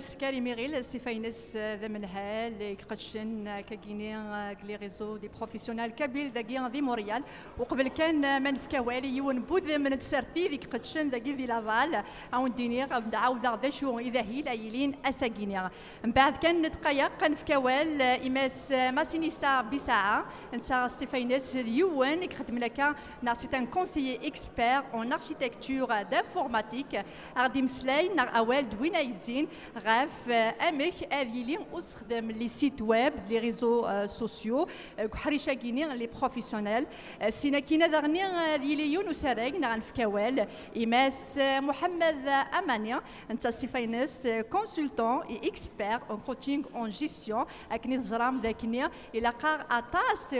Imas Kariméril, Stéphanies Demenhel, Kratchen, Kagine, les réseaux des professionnels Kabil, Daguian de Montréal, ou Kobelken, Menfkawel, Youn Boud, Menetserti, Kratchen, Dagui de Laval, Aoundinir, Abdaoudar Deshou, Idahil, Aïlin, Assaguinir. Mbad Ken Netkayak, Kanfkawel, Imas Massinissa Bissaa, Stéphanies Youn, Kratmelaka, c'est un conseiller expert en architecture d'informatique, Ardim Slay, Nar Awel, Dwinaïzin, Raf, Amik, Avilin, Ousrdem, les sites web, les réseaux sociaux, Harisha Guinée, les professionnels, Sinakina Darnir, Vilion ou Sareg, Naran Fkawel, Imes Mohamed Amania, Antasifines, consultant et expert en coaching en gestion, avec Nizram Dakinia, et la car Atas,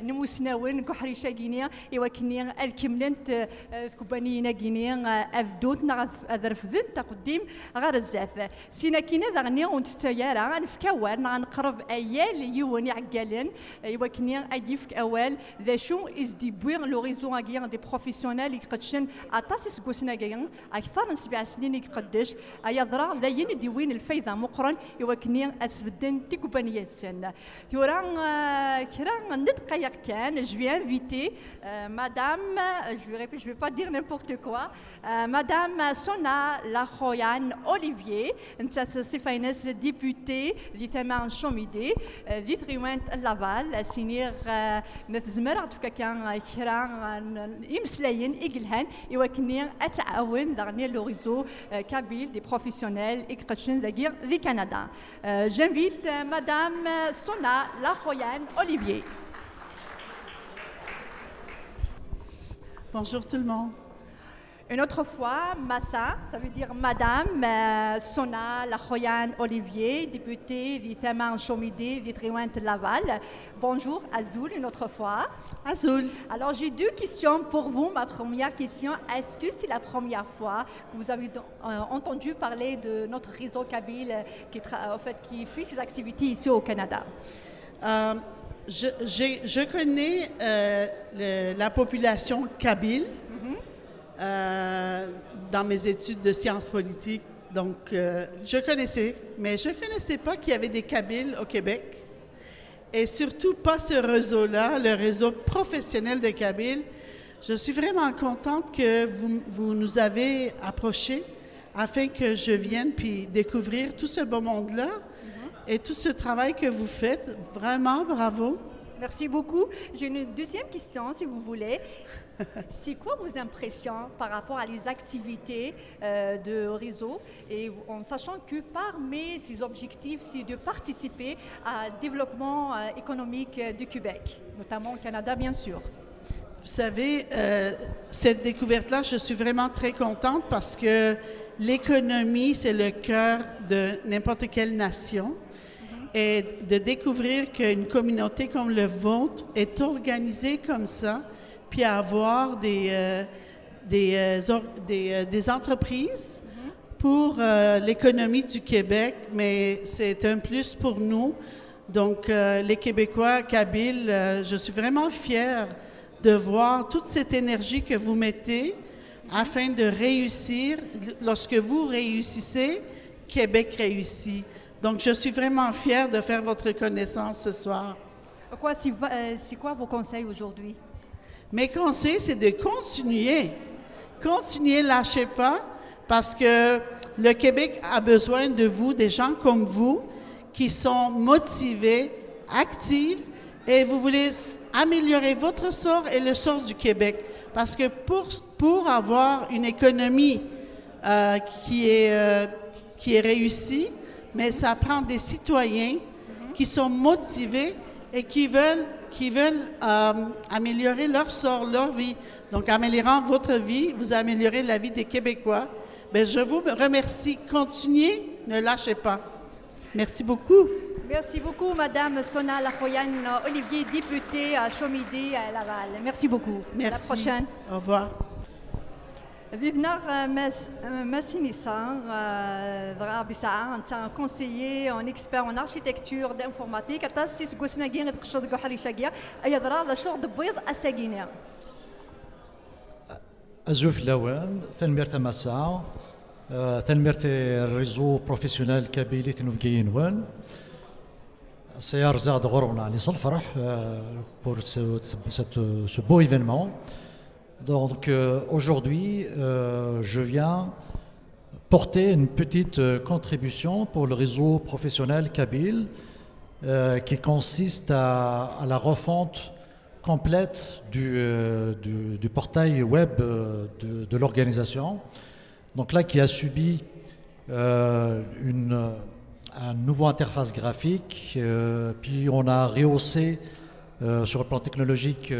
Nimousnawen, Harisha Guinée, et Wakinia, El Kimlent, Kubanina Guinée, Avdot, Narafvin, Takudim, غرزاف سينا كينا دغني ونتستيارا غنفكاور غنقرب ايال يوني عقالن يوكني اديفك اوال ذا شو از دي بوين لوريزون اكيان دي بروفيسيونيل يقدشن اتاسس كوسنا كاين اكثر من 7 سنين يقدش ايضرا ذاين دي وين الفايده مقرن يوكني اسبدن تيكوبانيا السن ثورا كرا ندقايق كان جو في انفيتي مدام je vais pas dire n'importe quoi madame Sona Lachoyan Olivier, Stéphanies député d'Ithaman Chomidé, d'Itriwent Laval, Sinir Nethzmer, en tout cas qu'un Kran Imslayen, Igelhan, et Wakinir Ataouen, dernier le réseau Kabyle des professionnels et Kratchen d'Agir du Canada. J'invite madame Sona Lachoyan Olivier. Bonjour tout le monde. Une autre fois, Massa, ça veut dire Madame Sona Lachoyan Olivier, députée d'Ithaman Chomidé, d'Itriwent Laval. Bonjour Azul, une autre fois. Azul. Alors j'ai 2 questions pour vous. Ma première question, est-ce que c'est la première fois que vous avez entendu parler de notre réseau Kabyle qui fait ses activités ici au Canada? Je connais la population kabyle. Dans mes études de sciences politiques. Donc, je connaissais, mais je ne connaissais pas qu'il y avait des Kabyles au Québec. Et surtout pas ce réseau-là, le réseau professionnel des Kabyles. Je suis vraiment contente que vous nous avez approchés afin que je vienne puis découvrir tout ce beau monde-là et tout ce travail que vous faites. Vraiment, bravo. Merci beaucoup. J'ai une deuxième question, si vous voulez. C'est quoi vos impressions par rapport à les activités de réseau et en sachant que parmi ces objectifs, c'est de participer au développement économique du Québec, notamment au Canada, bien sûr. Vous savez, cette découverte-là, je suis vraiment très contente parce que l'économie, c'est le cœur de n'importe quelle nation. Et de découvrir qu'une communauté comme le vôtre est organisée comme ça, puis avoir des entreprises pour l'économie du Québec, mais c'est un plus pour nous. Donc, les Québécois, Kabyles, je suis vraiment fière de voir toute cette énergie que vous mettez afin de réussir. Lorsque vous réussissez, Québec réussit. Donc, je suis vraiment fière de faire votre connaissance ce soir. C'est quoi vos conseils aujourd'hui? Mes conseils, c'est de continuer. Continuez, lâchez pas, parce que le Québec a besoin de vous, des gens comme vous, qui sont motivés, actifs, et vous voulez améliorer votre sort et le sort du Québec. Parce que pour avoir une économie qui est réussie, mais ça prend des citoyens qui sont motivés et qui veulent améliorer leur sort, leur vie. Donc, en améliorant votre vie, vous améliorez la vie des Québécois. Bien, je vous remercie. Continuez, ne lâchez pas. Merci beaucoup. Merci beaucoup, Madame Sona Lachoyan Olivier, députée à Chomidé à Laval. Merci beaucoup. Merci. À la prochaine. Au revoir. Vivnar Massinissa, un conseiller, un expert en architecture d'informatique, أتأسس قوسناجين تقصد قحري شجيا أيضا لشغل بيض أساجينيا. أزوف لوان ثنمير تمسع تنمية الريزو بروفيسيونال كابيلي تنوفكيين سيار زاد غرونا على الفرح pour ce beau événement. Donc aujourd'hui, je viens porter une petite contribution pour le réseau professionnel kabyle qui consiste à la refonte complète du portail web de l'organisation. Donc là, qui a subi un nouveau interface graphique, puis on a rehaussé sur le plan technologique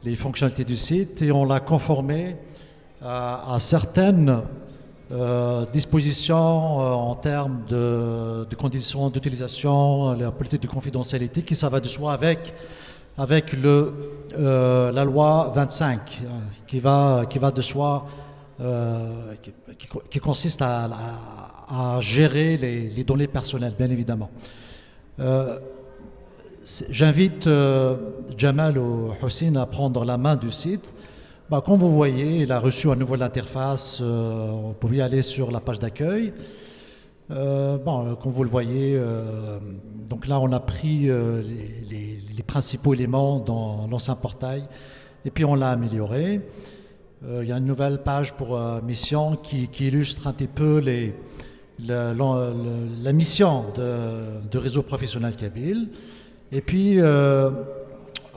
les fonctionnalités du site et on l'a conformé à certaines dispositions en termes de conditions d'utilisation, la politique de confidentialité qui ça va de soi avec la loi 25 qui va de soi, qui consiste à gérer les données personnelles, bien évidemment. J'invite Jamal ou Hussein à prendre la main du site. Comme vous voyez, il a reçu à nouveau l'interface. Vous pouvez aller sur la page d'accueil. Comme vous le voyez, donc là on a pris les principaux éléments dans l'ancien portail et puis on l'a amélioré. Il y a une nouvelle page pour mission qui illustre un petit peu la mission de réseau professionnel kabyle. Et puis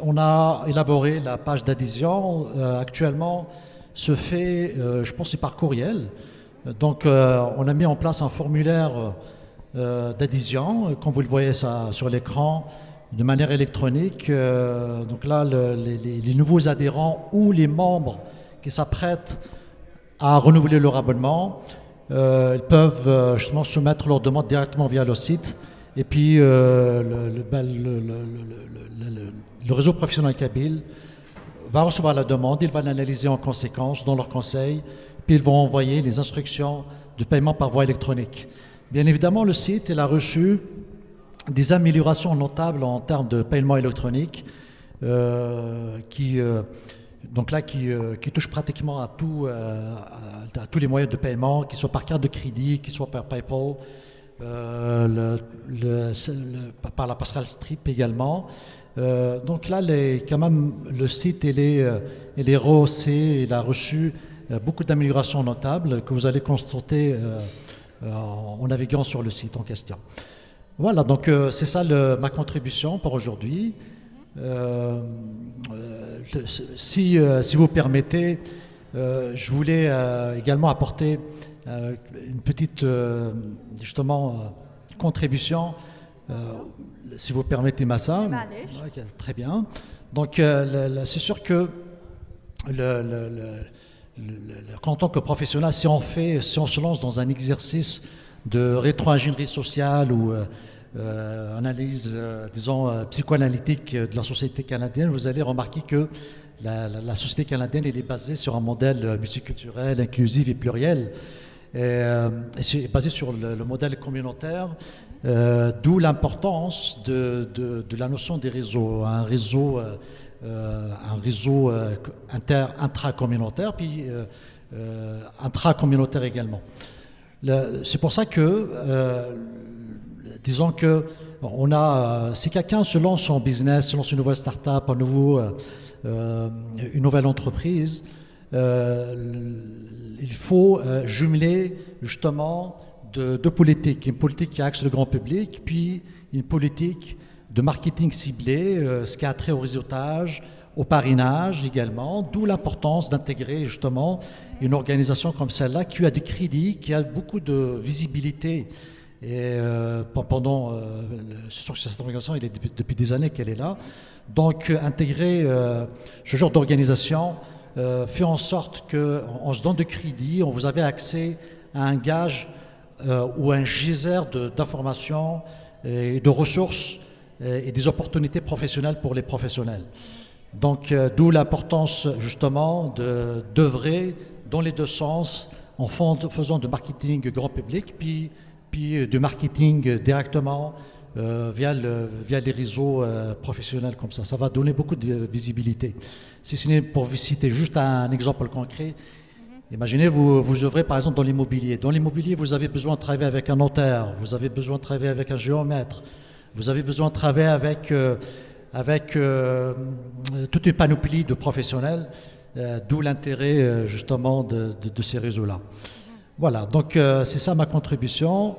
on a élaboré la page d'adhésion. Actuellement se fait, je pense, par courriel. Donc on a mis en place un formulaire d'adhésion, comme vous le voyez ça sur l'écran, de manière électronique. Donc là, les nouveaux adhérents ou les membres qui s'apprêtent à renouveler leur abonnement, ils peuvent justement soumettre leur demande directement via le site. Et puis le réseau professionnel kabyle va recevoir la demande, il va l'analyser en conséquence dans leur conseil, puis ils vont envoyer les instructions de paiement par voie électronique. Bien évidemment, le site il a reçu des améliorations notables en termes de paiement électronique qui touche pratiquement à tous les moyens de paiement, qu'ils soient par carte de crédit, qu'ils soient par PayPal, par la passerelle Stripe également. Donc là, quand même, le site il est rehaussé, il a reçu beaucoup d'améliorations notables que vous allez constater en naviguant sur le site en question. Voilà, donc c'est ça ma contribution pour aujourd'hui. Si vous permettez, je voulais également apporter une petite contribution, si vous permettez, Massa. Okay, très bien. Donc c'est sûr que en tant que professionnel, si on se lance dans un exercice de rétro-ingénierie sociale ou analyse, disons, psychoanalytique de la société canadienne, vous allez remarquer que la société canadienne elle est basée sur un modèle multiculturel, inclusif et pluriel. C'est basé sur le modèle communautaire, d'où l'importance de la notion des réseaux. Un réseau intracommunautaire, puis intracommunautaire également. C'est pour ça que, disons que si quelqu'un se lance en business, se lance une nouvelle start-up, une nouvelle entreprise, il faut jumeler justement deux politiques. Une politique qui axe le grand public, puis une politique de marketing ciblé, ce qui a trait au réseautage, au parrainage également, d'où l'importance d'intégrer justement une organisation comme celle-là qui a du crédit, qui a beaucoup de visibilité. Et c'est sûr que cette organisation, il est depuis des années qu'elle est là. Donc intégrer ce genre d'organisation fait en sorte qu'on se donne de crédit, vous avez accès à un gage ou un geyser d'informations et de ressources et des opportunités professionnelles pour les professionnels. Donc d'où l'importance justement d'œuvrer dans les deux sens en faisant de marketing grand public puis de marketing directement via les réseaux professionnels comme ça. Ça va donner beaucoup de visibilité. Si ce n'est pour vous citer juste un exemple concret, Imaginez, vous œuvrez par exemple dans l'immobilier. Dans l'immobilier, vous avez besoin de travailler avec un notaire, vous avez besoin de travailler avec un géomètre, vous avez besoin de travailler avec toute une panoplie de professionnels, d'où l'intérêt justement de ces réseaux-là. Voilà, donc c'est ça ma contribution.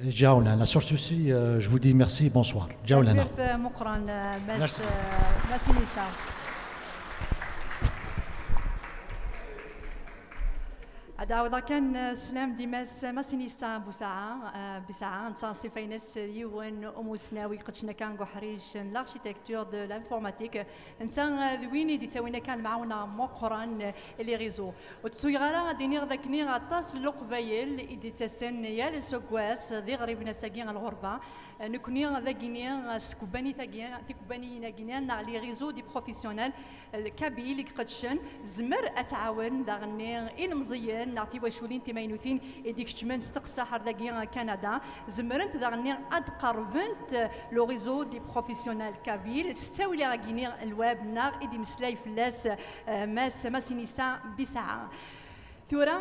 جاونا سورسي je vous dis merci bonsoir جاونا مقرن Merci. ماسينيسا هذا كان سلام ديماس ماسينيسا بساعة نتصاصي فاينس يوان أموسناوي قدشنا كان قحريش لارشيتكتور دو لانفورماتيك انسان ذويني دي تاوينا كان معاونا مقرن لي ريزو وتسويغارا دينيغ ذاكني غطاس لقبايل إدي تسن يا لسوكواس ذي غريبنا ساقين الغربة نكوني ذاكني سكوباني ثكوباني ناقيني نع لي ريزو دي بروفيسيونال كابيل قدشن زمر أتعاون داغني إن مزيان نعطي وشولين تيماينوثين إديك شتمان ستقصى حرداقيا كندا زمرنت داغني أدقربنت لو ريزو دي بروفيسيونال كابيل ستاوي لي غاكيني الواب ناغ إدي مسلاي فلاس ماسينيسا بساعة ثورا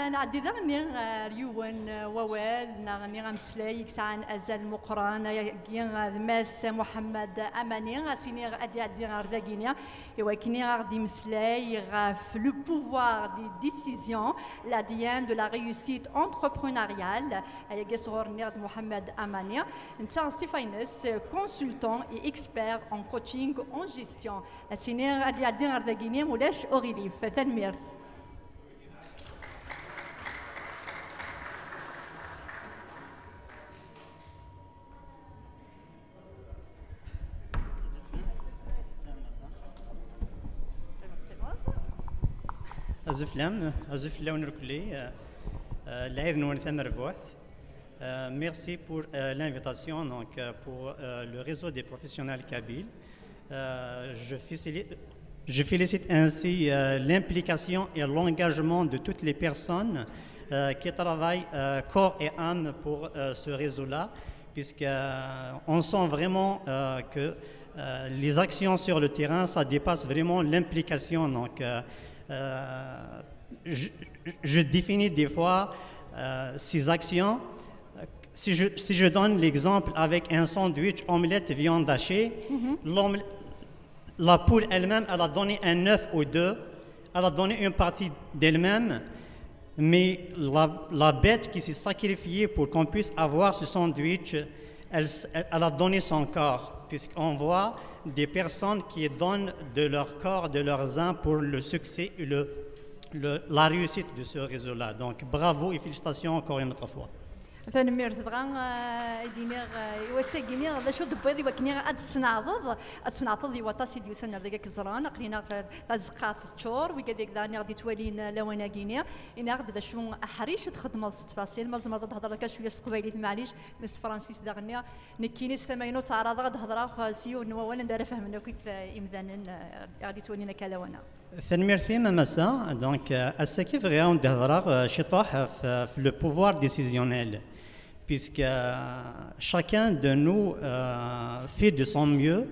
نعدي ذغني ريوان ووال نغني غمسلاي كسعان أزال مقران ماس محمد أماني سيني غادي عدي غرداقيني يوكني غادي مسلاي غاف لو بوفوار دي ديسيزيون لا ديان دو لا ريوسيت انتربرونيال يقصور نيرد محمد أماني نتا سيفاينس كونسلتون اي اكسبير ان كوتشينغ اون جيستيون سيني غادي عدي غرداقيني مولاش أوريليف تنمير Merci pour l'invitation pour le réseau des professionnels kabyles. Je félicite ainsi l'implication et l'engagement de toutes les personnes qui travaillent corps et âme pour ce réseau-là, puisqu'on sent vraiment que les actions sur le terrain, ça dépasse vraiment l'implication. Donc, je définis des fois ces actions. Si je donne l'exemple avec un sandwich, omelette, viande hachée, la poule elle-même, elle a donné un œuf ou deux, elle a donné une partie d'elle-même, mais la bête qui s'est sacrifiée pour qu'on puisse avoir ce sandwich, elle a donné son corps. Puisqu'on voit des personnes qui donnent de leur corps, de leurs âmes pour le succès et la réussite de ce réseau-là. Donc bravo et félicitations encore une autre fois. فنمير تبغى دينير يوسقيني هذا شو دبيضي وكني أتصنعض وطاسي ديوسن ذاك الزران قرينا زقات تشور وكذاك ذاني غادي توالين لوانا كينيا إن غادي شو أحريش تخدم التفاصيل ما زعما تهضر لك شوية قبيلي معليش مس فرانسيس داغنيا نكيني ستماينو تعرض غاد هضره سيو نوانا ندار فهمنا كيف إمذان غادي توالينا كلوانا ثنمير فيما مسا دونك السكيف غياون دهضره شطاح في le pouvoir décisionnel. Puisque chacun de nous fait de son mieux,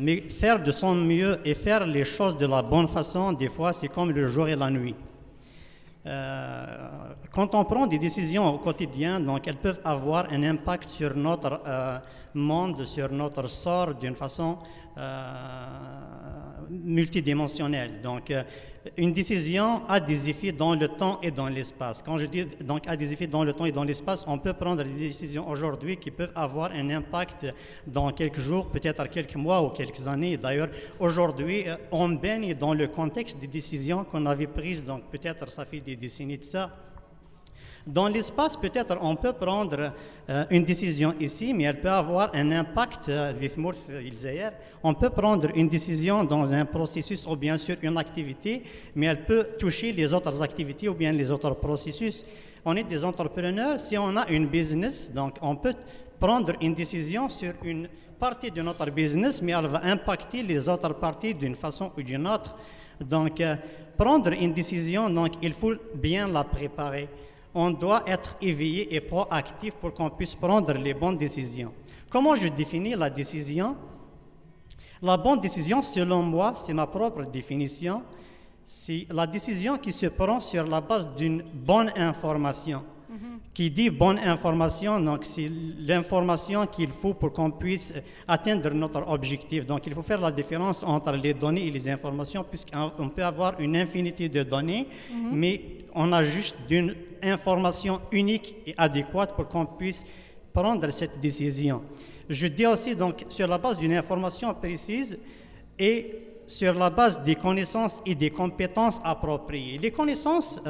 mais faire de son mieux et faire les choses de la bonne façon, des fois, c'est comme le jour et la nuit. Quand on prend des décisions au quotidien, donc elles peuvent avoir un impact sur notre monde, sur notre sort d'une façon multidimensionnelle. Donc, une décision a des effets dans le temps et dans l'espace. Quand je dis donc a des effets dans le temps et dans l'espace, on peut prendre des décisions aujourd'hui qui peuvent avoir un impact dans quelques jours, peut-être quelques mois ou quelques années. D'ailleurs, aujourd'hui, on baigne dans le contexte des décisions qu'on avait prises, donc peut-être ça fait des décennies de ça. Dans l'espace, peut-être on peut prendre une décision ici, mais elle peut avoir un impact. On peut prendre une décision dans un processus ou bien sûr une activité, mais elle peut toucher les autres activités ou bien les autres processus. On est des entrepreneurs, si on a une business, donc on peut prendre une décision sur une partie de notre business, mais elle va impacter les autres parties d'une façon ou d'une autre. Donc, prendre une décision, donc il faut bien la préparer. On doit être éveillé et proactif pour qu'on puisse prendre les bonnes décisions. Comment je définis la décision? La bonne décision, selon moi, c'est ma propre définition, c'est la décision qui se prend sur la base d'une bonne information. Qui dit bonne information, donc c'est l'information qu'il faut pour qu'on puisse atteindre notre objectif. Donc il faut faire la différence entre les données et les informations, puisqu'on peut avoir une infinité de données, mais on a juste une information unique et adéquate pour qu'on puisse prendre cette décision. Je dis aussi donc sur la base d'une information précise et sur la base des connaissances et des compétences appropriées. Les connaissances,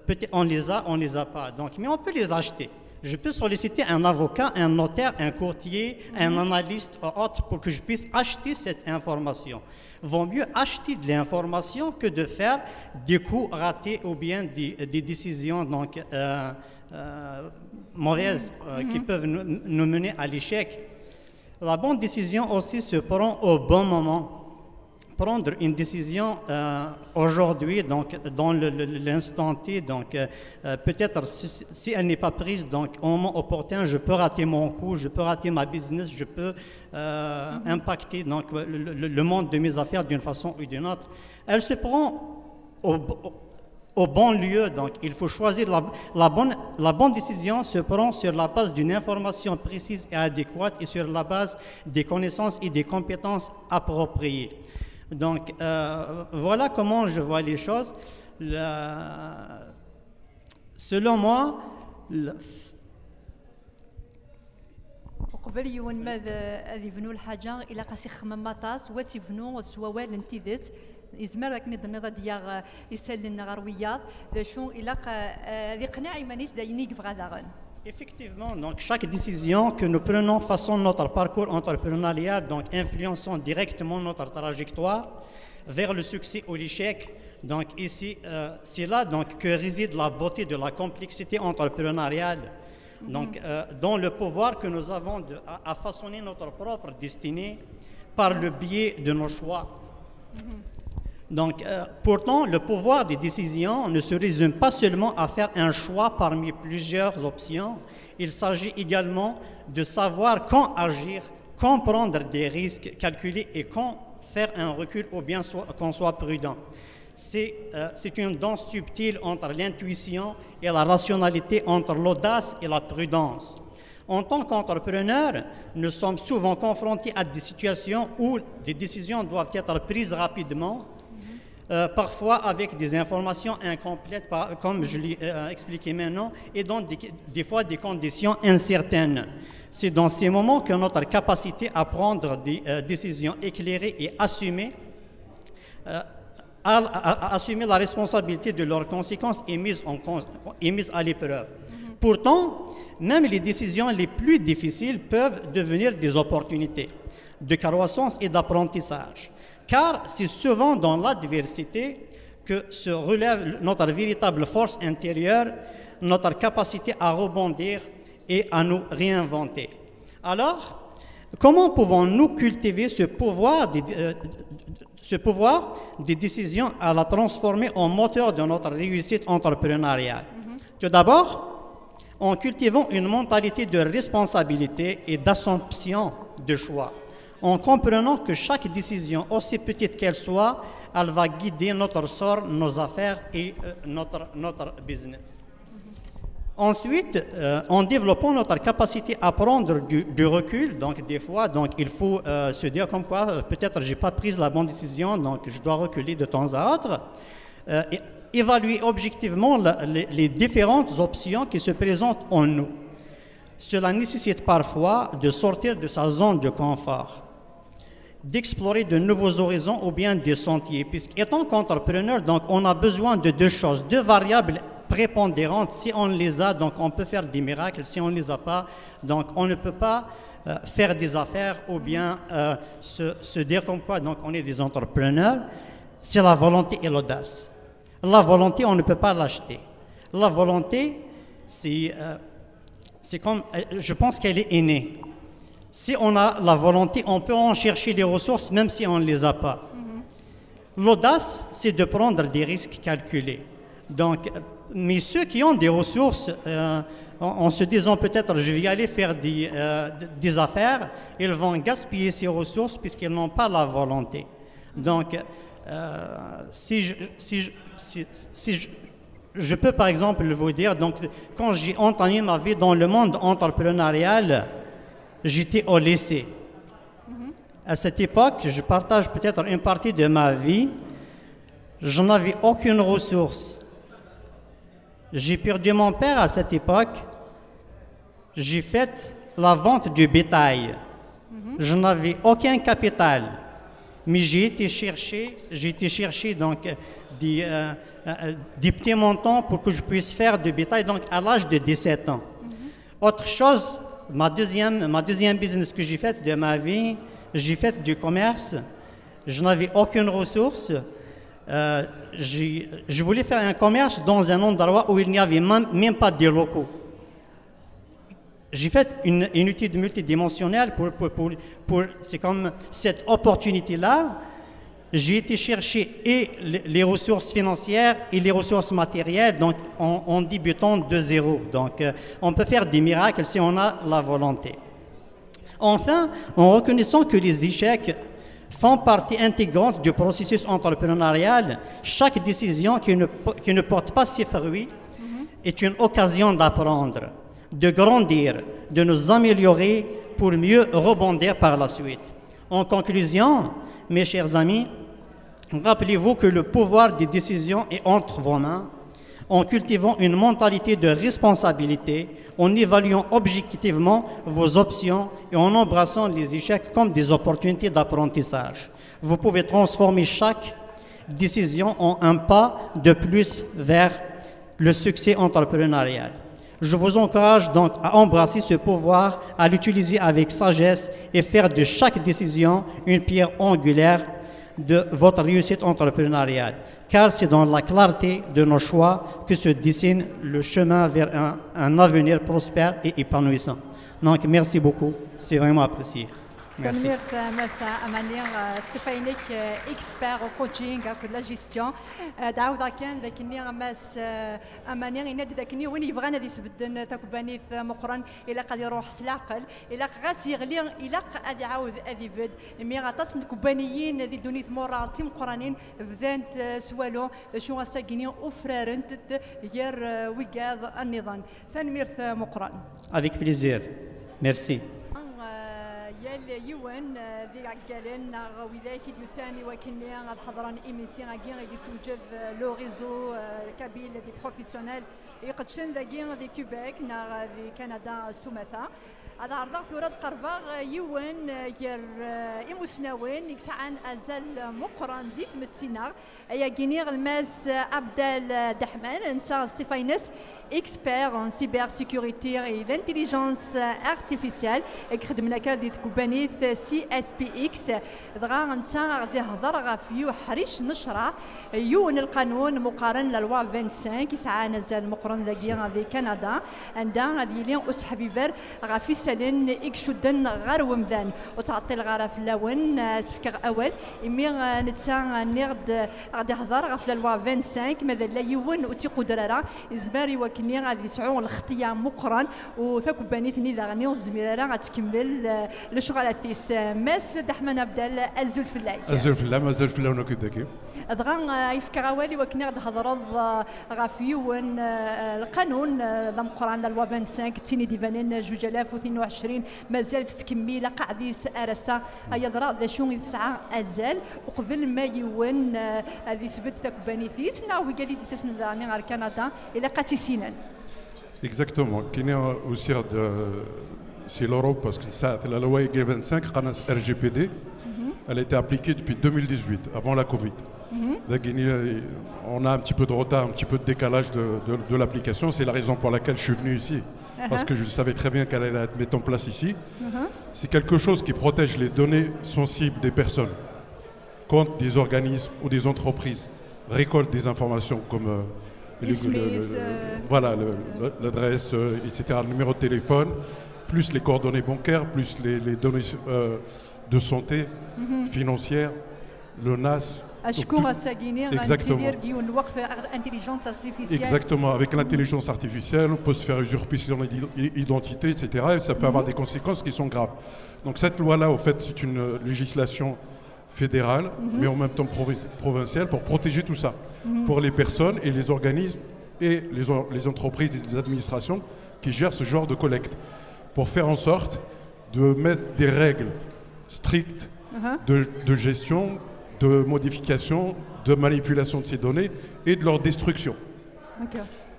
peut-être on les a pas, donc, mais on peut les acheter. Je peux solliciter un avocat, un notaire, un courtier, un analyste ou autre pour que je puisse acheter cette information. Vaut mieux acheter de l'information que de faire des coups ratés ou bien des décisions donc, mauvaises qui peuvent nous mener à l'échec. La bonne décision aussi se prend au bon moment. Prendre une décision aujourd'hui, donc dans l'instant T, donc peut-être si elle n'est pas prise, donc au moment opportun, je peux rater mon coup, je peux rater ma business, je peux impacter donc le monde de mes affaires d'une façon ou d'une autre. Elle se prend au bon lieu, donc il faut choisir la bonne décision se prend sur la base d'une information précise et adéquate et sur la base des connaissances et des compétences appropriées. Donc, voilà comment je vois les choses. Selon moi, قبل يون ماذا يبنوا الحاجة إلا قاسي خمم مطاس وتبنوا سوال انتذت يزمر لك نض ديال يسال غرويات شو إلا يقنع يمانيس داينيك بغدا. Effectivement, donc chaque décision que nous prenons façon notre parcours entrepreneurial, donc influençant directement notre trajectoire vers le succès ou l'échec. Donc ici, c'est là donc que réside la beauté de la complexité entrepreneuriale. Donc dans le pouvoir que nous avons à façonner notre propre destinée par le biais de nos choix. Donc, pourtant, le pouvoir des décisions ne se résume pas seulement à faire un choix parmi plusieurs options. Il s'agit également de savoir quand agir, quand prendre des risques calculés et quand faire un recul ou bien qu'on soit prudent. C'est une danse subtile entre l'intuition et la rationalité, entre l'audace et la prudence. En tant qu'entrepreneur, nous sommes souvent confrontés à des situations où des décisions doivent être prises rapidement, parfois avec des informations incomplètes, comme je l'ai expliqué maintenant, et donc des fois des conditions incertaines. C'est dans ces moments que notre capacité à prendre des décisions éclairées et assumées, assumer la responsabilité de leurs conséquences est mise à l'épreuve. Pourtant, même les décisions les plus difficiles peuvent devenir des opportunités de croissance et d'apprentissage. Car c'est souvent dans l'adversité que se relève notre véritable force intérieure, notre capacité à rebondir et à nous réinventer. Alors, comment pouvons-nous cultiver ce pouvoir des décisions à la transformer en moteur de notre réussite entrepreneuriale? Tout d'abord, en cultivant une mentalité de responsabilité et d'assumption de choix, en comprenant que chaque décision, aussi petite qu'elle soit, elle va guider notre sort, nos affaires et notre business. Ensuite, en développant notre capacité à prendre du recul, donc des fois, donc il faut se dire comme quoi, peut-être j'ai pas pris la bonne décision, donc je dois reculer de temps à autre, et évaluer objectivement les différentes options qui se présentent en nous. Cela nécessite parfois de sortir de sa zone de confort, d'explorer de nouveaux horizons ou bien des sentiers, puisqu'étant qu'entrepreneur, donc on a besoin de deux choses, deux variables prépondérantes. Si on les a, donc on peut faire des miracles. Si on ne les a pas, donc on ne peut pas faire des affaires ou bien se dire comme quoi donc on est des entrepreneurs. C'est la volonté et l'audace. La volonté, on ne peut pas l'acheter. La volonté, c'est comme, je pense qu'elle est innée. Si on a la volonté, on peut en chercher des ressources même si on ne les a pas. L'audace, c'est de prendre des risques calculés. Donc, mais ceux qui ont des ressources en se disant peut-être je vais aller faire des affaires, ils vont gaspiller ces ressources puisqu'ils n'ont pas la volonté. Donc, si je peux par exemple vous dire, donc, quand j'ai entamé ma vie dans le monde entrepreneurial, j'étais au lycée. À cette époque, je partage peut-être une partie de ma vie, je n'avais aucune ressource. J'ai perdu mon père à cette époque, j'ai fait la vente du bétail. Je n'avais aucun capital, mais j'ai été chercher donc des petits montants pour que je puisse faire du bétail donc à l'âge de 17 ans. Autre chose, ma deuxième business que j'ai faite de ma vie, j'ai fait du commerce. Je n'avais aucune ressource. Je voulais faire un commerce dans un endroit où il n'y avait même pas de locaux. J'ai fait une étude multidimensionnelle pour c'est comme cette opportunité-là. J'ai été chercher et les ressources financières et les ressources matérielles, donc en débutant de zéro. Donc, on peut faire des miracles si on a la volonté. Enfin, en reconnaissant que les échecs font partie intégrante du processus entrepreneurial, chaque décision qui ne porte pas ses fruits est une occasion d'apprendre, de grandir, de nous améliorer pour mieux rebondir par la suite. En conclusion, mes chers amis, rappelez-vous que le pouvoir des décisions est entre vos mains. En cultivant une mentalité de responsabilité, en évaluant objectivement vos options et en embrassant les échecs comme des opportunités d'apprentissage. Vous pouvez transformer chaque décision en un pas de plus vers le succès entrepreneurial. Je vous encourage donc à embrasser ce pouvoir, à l'utiliser avec sagesse et faire de chaque décision une pierre angulaire de votre réussite entrepreneuriale. Car c'est dans la clarté de nos choix que se dessine le chemin vers un avenir prospère et épanouissant. Donc, merci beaucoup. C'est vraiment apprécié. Merci. تنمير مسا أمانير سفينك إكسبير وكوتشينغ كل لا جيستيون دعوة كان ذاكني ماس أمانير ينادي ذاكني وين يبغانا ذي سبدن تكبانيث مقرن إلا قد يروح سلاقل إلا غاس يغلي إلا قد يعاود أذي بد مي غاطاس كوبانيين ذي دونيث مورا تيم قرانين بدانت سوالو شو غاساكيني أفرارن غير ويكاد النظام تنمير مقرن. Avec plaisir. Merci. يوان ذي عقالين وذاك يساني وكني غاد حضران إيميسي غاكي غادي سوجد لو ريزو كابيل دي بروفيسيونيل يقدشن ذاكي ذي كيبيك نا ذي كندا سومثا هذا عرض ثورة قرباغ يوان ير إموسناوين يكسعان أزال مقرن ذي تمتسينا أيا كيني الماس عبدال دحمان انت ستيفاينس expert en cybersécurité et l'intelligence artificielle خدمنا كادي كوبانيث CSPX دغا نتا غادي هضر غافيو حريش نشرة يون القانون مقارن للوا 25 كيسعى نزال مقرن ذاكي غادي كندا عندها غادي لين اس حبيبر غافي سالن اكشودن غار ومذان وتعطي الغرف اللون سفكر اول امي نتا نغد غادي هضر غاف للوا 25 ماذا لا يون وتي قدراره ازباري كني غادي يسعون الاختيار مقرن وثاكو بانيثني ذا غني وزميرة غتكمل لشغل تيس ماس دحمان عبدال الزول فلاي الزول فلا مازال فلا وناك داكي دغا يفكر اوالي وكني غادي هضرض غافيون القانون ذا مقرن للوا 25 تيني ديفانين 2022 مازال تكمل قاعديس ارسا هيا درا ذا شو يسعى ازال وقبل ما يون هذه سبت ثاكو بانيثيس نا وي قال لي تسند غير كندا الى قاتي سنان. Exactement. Aussi, c'est l'Europe parce que la loi IG25, RGPD, elle a été appliquée depuis 2018, avant la Covid. On a un petit peu de retard, un petit peu de décalage de l'application. C'est la raison pour laquelle je suis venu ici. Parce que je savais très bien qu'elle allait être mise en place ici. C'est quelque chose qui protège les données sensibles des personnes quand des organismes ou des entreprises récoltent des informations comme voilà, l'adresse, etc., le numéro de téléphone, plus les coordonnées bancaires, plus les données de santé, financières, le NAS. Exactement, avec l'intelligence artificielle, on peut se faire usurper son identité, etc. Et ça peut avoir des conséquences qui sont graves. Donc cette loi-là, au fait, c'est une législation fédérale, mais en même temps provinciale, pour protéger tout ça, pour les personnes et les organismes et les entreprises et les administrations qui gèrent ce genre de collecte, pour faire en sorte de mettre des règles strictes de gestion, de modification, de manipulation de ces données et de leur destruction.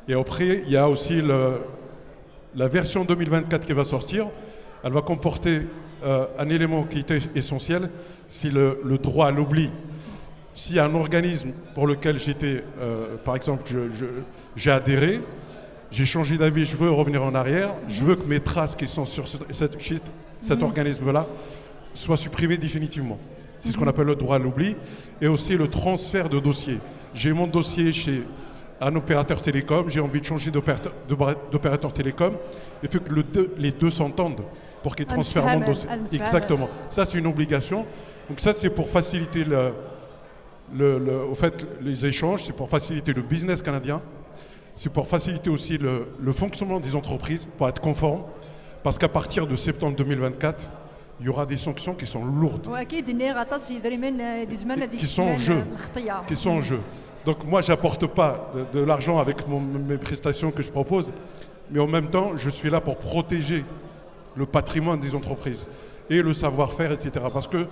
Et après, il y a aussi la version 2024 qui va sortir. Elle va comporter un élément qui était essentiel, c'est le droit à l'oubli. Si un organisme pour lequel j'étais, par exemple, j'ai adhéré, j'ai changé d'avis, je veux revenir en arrière, je veux que mes traces qui sont sur cet organisme-là soient supprimées définitivement. C'est ce qu'on appelle le droit à l'oubli, et aussi le transfert de dossiers. J'ai mon dossier chez un opérateur télécom, j'ai envie de changer d'opérateur télécom, il faut que les deux s'entendent pour qu'ils transfèrent mon dossier. Exactement. Ça, c'est une obligation. Donc ça, c'est pour faciliter au fait, les échanges, c'est pour faciliter le business canadien, c'est pour faciliter aussi le fonctionnement des entreprises, pour être conforme, parce qu'à partir de septembre 2024, il y aura des sanctions qui sont lourdes, qui sont en jeu. Donc moi, je n'apporte pas de l'argent avec mes prestations que je propose, mais en même temps, je suis là pour protéger le patrimoine des entreprises et le savoir-faire, etc. Parce qu'il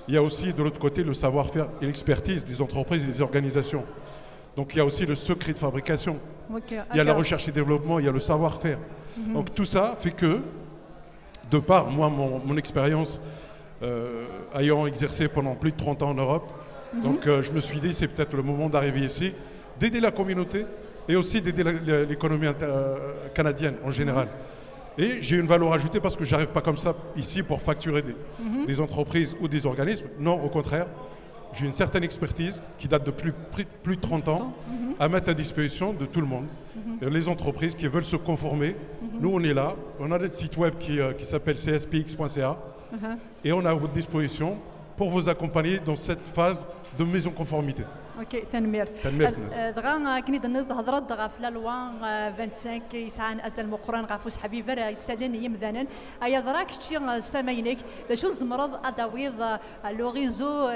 y a aussi de l'autre côté le savoir-faire et l'expertise des entreprises et des organisations. Donc il y a aussi le secret de fabrication, il y a la recherche et développement, il y a le savoir-faire. Donc tout ça fait que, de par moi, mon expérience ayant exercé pendant plus de 30 ans en Europe, donc je me suis dit c'est peut-être le moment d'arriver ici, d'aider la communauté et aussi d'aider l'économie canadienne en général. Et j'ai une valeur ajoutée parce que je n'arrive pas comme ça ici pour facturer des entreprises ou des organismes. Non, au contraire, j'ai une certaine expertise qui date de plus de 30 ans à mettre à disposition de tout le monde. Et les entreprises qui veulent se conformer, nous on est là, on a notre site web qui s'appelle cspx.ca et on est à votre disposition pour vous accompagner dans cette phase de mise en conformité. اوكي تنمير دغا كني دنض هضرات دغا في لا لوا 25 كيسعان ازل مقران غافوس حبيبه راه يسالن يمدانا ايا دراك شتي استماينك باش الزمرض اداويض لو ريزو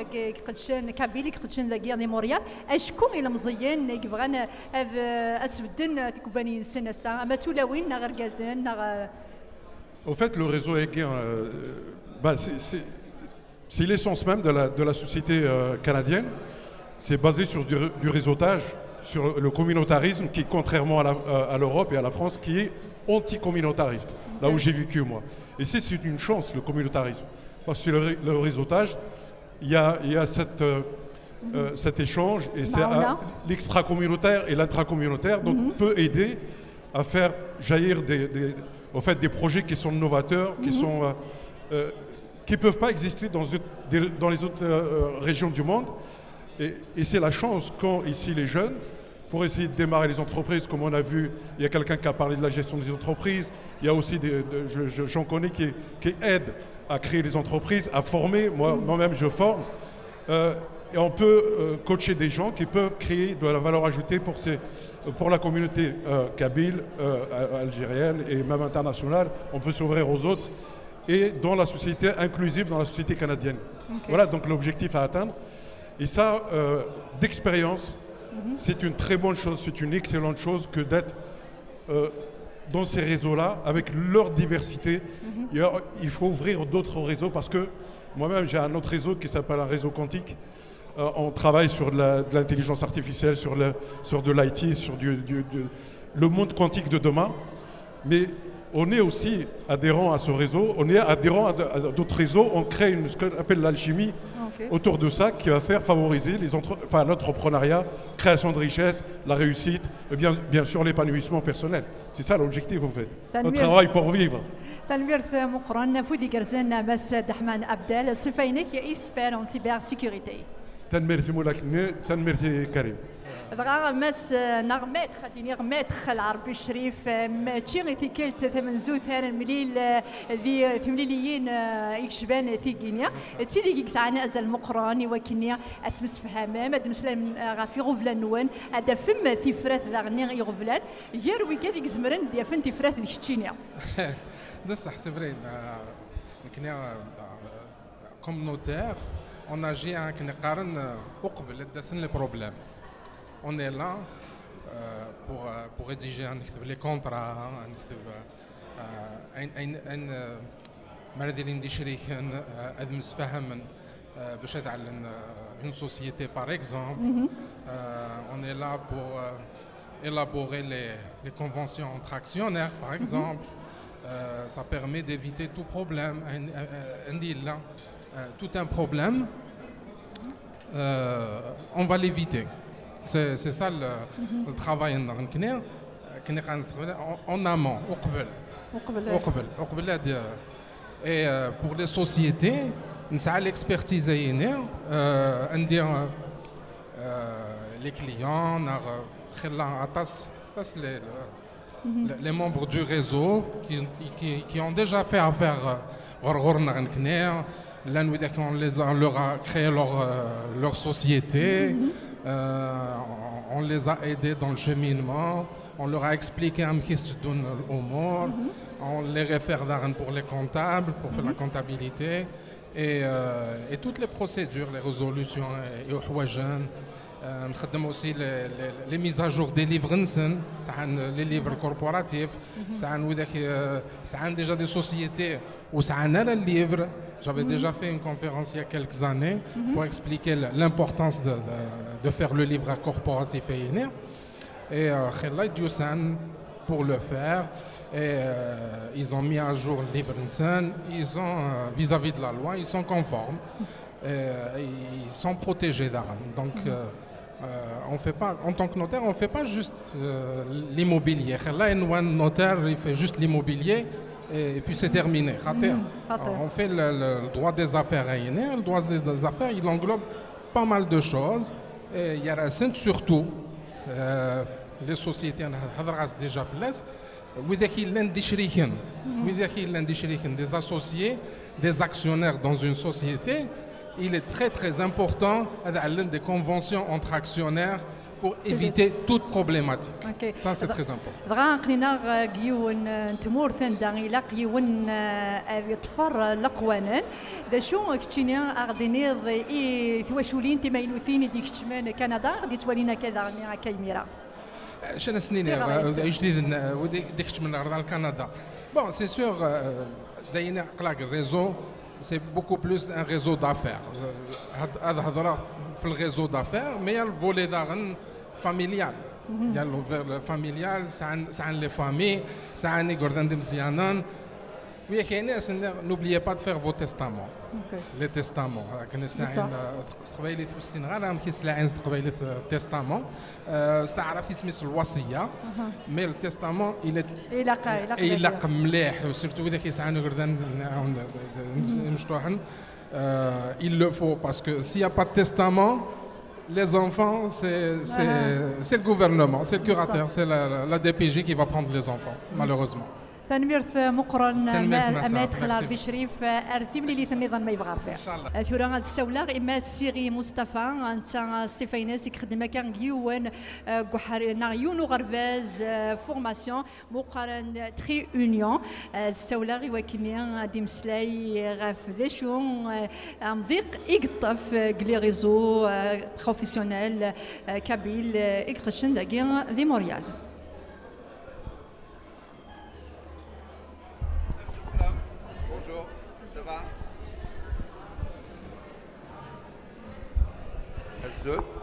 قدشان كابيلي قدشان لاكيا دي موريال اشكون الى مزيان يبغان اتبدن تكباني سنه ساعه ما تولاوين غير كازان Au fait, le réseau Aiguien, c'est l'essence même de la société canadienne. C'est basé sur du réseautage, sur le communautarisme qui, contrairement à l'Europe et à la France, qui est anti-communautariste, là où j'ai vécu moi. Et c'est une chance, le communautarisme. Parce que le réseautage, il y a cet échange, et c'est l'extra-communautaire et l'intra-communautaire, donc peut aider à faire jaillir des projets qui sont novateurs, qui ne peuvent pas exister dans les autres régions du monde. Et c'est la chance qu'ont ici les jeunes pour essayer de démarrer les entreprises. Comme on a vu, il y a quelqu'un qui a parlé de la gestion des entreprises. Il y a aussi j'en connais qui aident à créer des entreprises, à former. Moi-même, je forme. Et on peut coacher des gens qui peuvent créer de la valeur ajoutée pour la communauté kabyle, algérienne et même internationale. On peut s'ouvrir aux autres et dans la société inclusive, dans la société canadienne. Voilà donc l'objectif à atteindre. Et ça, d'expérience, c'est une très bonne chose, c'est une excellente chose que d'être dans ces réseaux-là, avec leur diversité. Il faut ouvrir d'autres réseaux parce que moi-même, j'ai un autre réseau qui s'appelle un réseau quantique. On travaille sur de l'intelligence artificielle, sur de l'IT, sur le monde quantique de demain. Mais on est aussi adhérent à ce réseau, on est adhérent à d'autres réseaux, on crée ce qu'on appelle l'alchimie autour de ça qui va faire favoriser l'entrepreneuriat, création de richesse, la réussite, et bien sûr l'épanouissement personnel. C'est ça l'objectif en fait. On travaille pour vivre. تنمير مقرن فودي كرزان مس دحمان عبدال صفينك يا اسبيرون سيبر سيكوريتي تنمير مولاك تنمير كريم دغا ماس نغمات خديني غمات العربي الشريف ماشي غير تيكلت ثمن زوثان مليل ذي ثمليليين يكشبان في غينيا تيدي كسعنا ازال مقران وكنيا اتمس فهمام ادمسلام غافي غفلان نوان هذا فم تيفرات ذاغني يغفلان يروي كذا زمرن ديال فن تيفرات ديك التشينيا ده صح سي فري كنا كوم نوتير اون اجي كنا قارن وقبل داسن لي بروبليم on est là pour rédiger نكتب لي كونطرا نكتب ان مرادين دي شريكن ادم نتفاهم باش تعلن une société par exemple on est là pour élaborer les conventions entre actionnaires par exemple ça permet d'éviter tout problème tout un problème on va l'éviter. C'est ça le travail en amont, au قبل. Et pour les sociétés, نسعى l'expertise les clients, les membres du réseau qui ont déjà fait affaire on leur a créé leur société, on les a aidés dans le cheminement, on leur a expliqué un petit peu l'humour, on les réfère pour les comptables, pour faire la comptabilité, et toutes les procédures, les résolutions, on aussi les mises à jour des livres, les livres corporatifs, déjà des sociétés où ça a un livre. J'avais déjà fait une conférence il y a quelques années pour expliquer l'importance de faire le livre corporatif et Khella Diousan pour le faire. Et ils ont mis à jour le livre ils sont vis-à-vis de la loi, ils sont conformes, ils sont protégés d'Aran. Donc on fait pas, en tant que notaire, on ne fait pas juste l'immobilier. Khella un notaire, il fait juste l'immobilier. Et puis c'est terminé. On fait le droit des affaires. Le droit des affaires, il englobe pas mal de choses. Et il y a surtout les sociétés déjà faites. Des associés, des actionnaires dans une société, il est très très important d'avoir des conventions entre actionnaires pour éviter toute problématique. Okay. Ça, c'est très important. غنقنينا جيون تمورثن داغيلا قيون يطفر القوانين دا شو كتشيني اغدينيض اي ثواشولين تمايلوثين ديك الشمان كندا غادي تولينا كذا غني كايميرا شنو سنين جديد ديك الشمان غدا كندا بون سي سور داينا قلاق الريزو سي بوكو بلوس ان ريزو دافير هذا هضره في الريزو دافير مي الفولي داغن familial. Il y a le familial, c'est les familles, c'est les gordons mzianan. Oui, n'oubliez pas de faire vos testaments. Les testaments. Mais le testament, il est surtout il le faut parce que s'il n'y a pas de testament, les enfants, c'est le gouvernement, c'est le curateur, c'est la DPJ qui va prendre les enfants, malheureusement. تنميرث مقرن مدخل العربي الشريف ارثم لي النظام ما يبغى به ان شاء الله ثورا غاد السولاغ اما السيغي مصطفى انت ستيفيناس يخدم كان كيوان كحار نايون وغرباز فورماسيون مقارن تري اونيون السولاغ وكنيا ديمسلاي غاف داشو مضيق يقطف كلي ريزو بروفيسيونيل كابيل اكرشن داكي دي موريال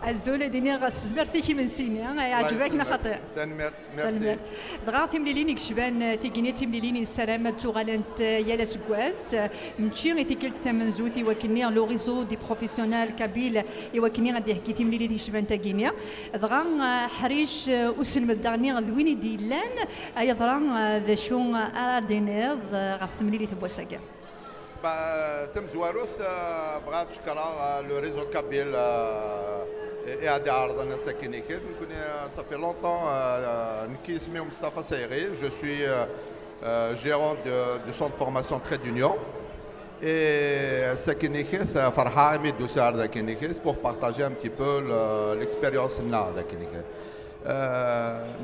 الزول ديني غاس زبرتي من سيني يعجبك نخاطر ميرسي دغا تمليلين كشبان ثيكيني تمليلين السلامة تغالنت يالا سكواس نمشي ثيكلت ثمن زوثي وكني لو ريزو دي بروفيسيونال كابيل وكني غادي يحكي تمليلي دي شبان تاكينيا دغا حريش اسلم الدغني غدويني ديلان يضرا ذا شو ادينيض غاف تمليلي ثبوساكا ثم زواروث بغات شكرا لو ريزو كابيل إعادة عرض أنا ساكني كيف نكون ça fait longtemps نكي اسمي مصطفى سايغي je suis gérant du centre de formation Trade d'Union et ساكني كيف فرحة أمي دوسار ذاكني كيف pour partager un petit peu l'expérience لنا ذاكني كيف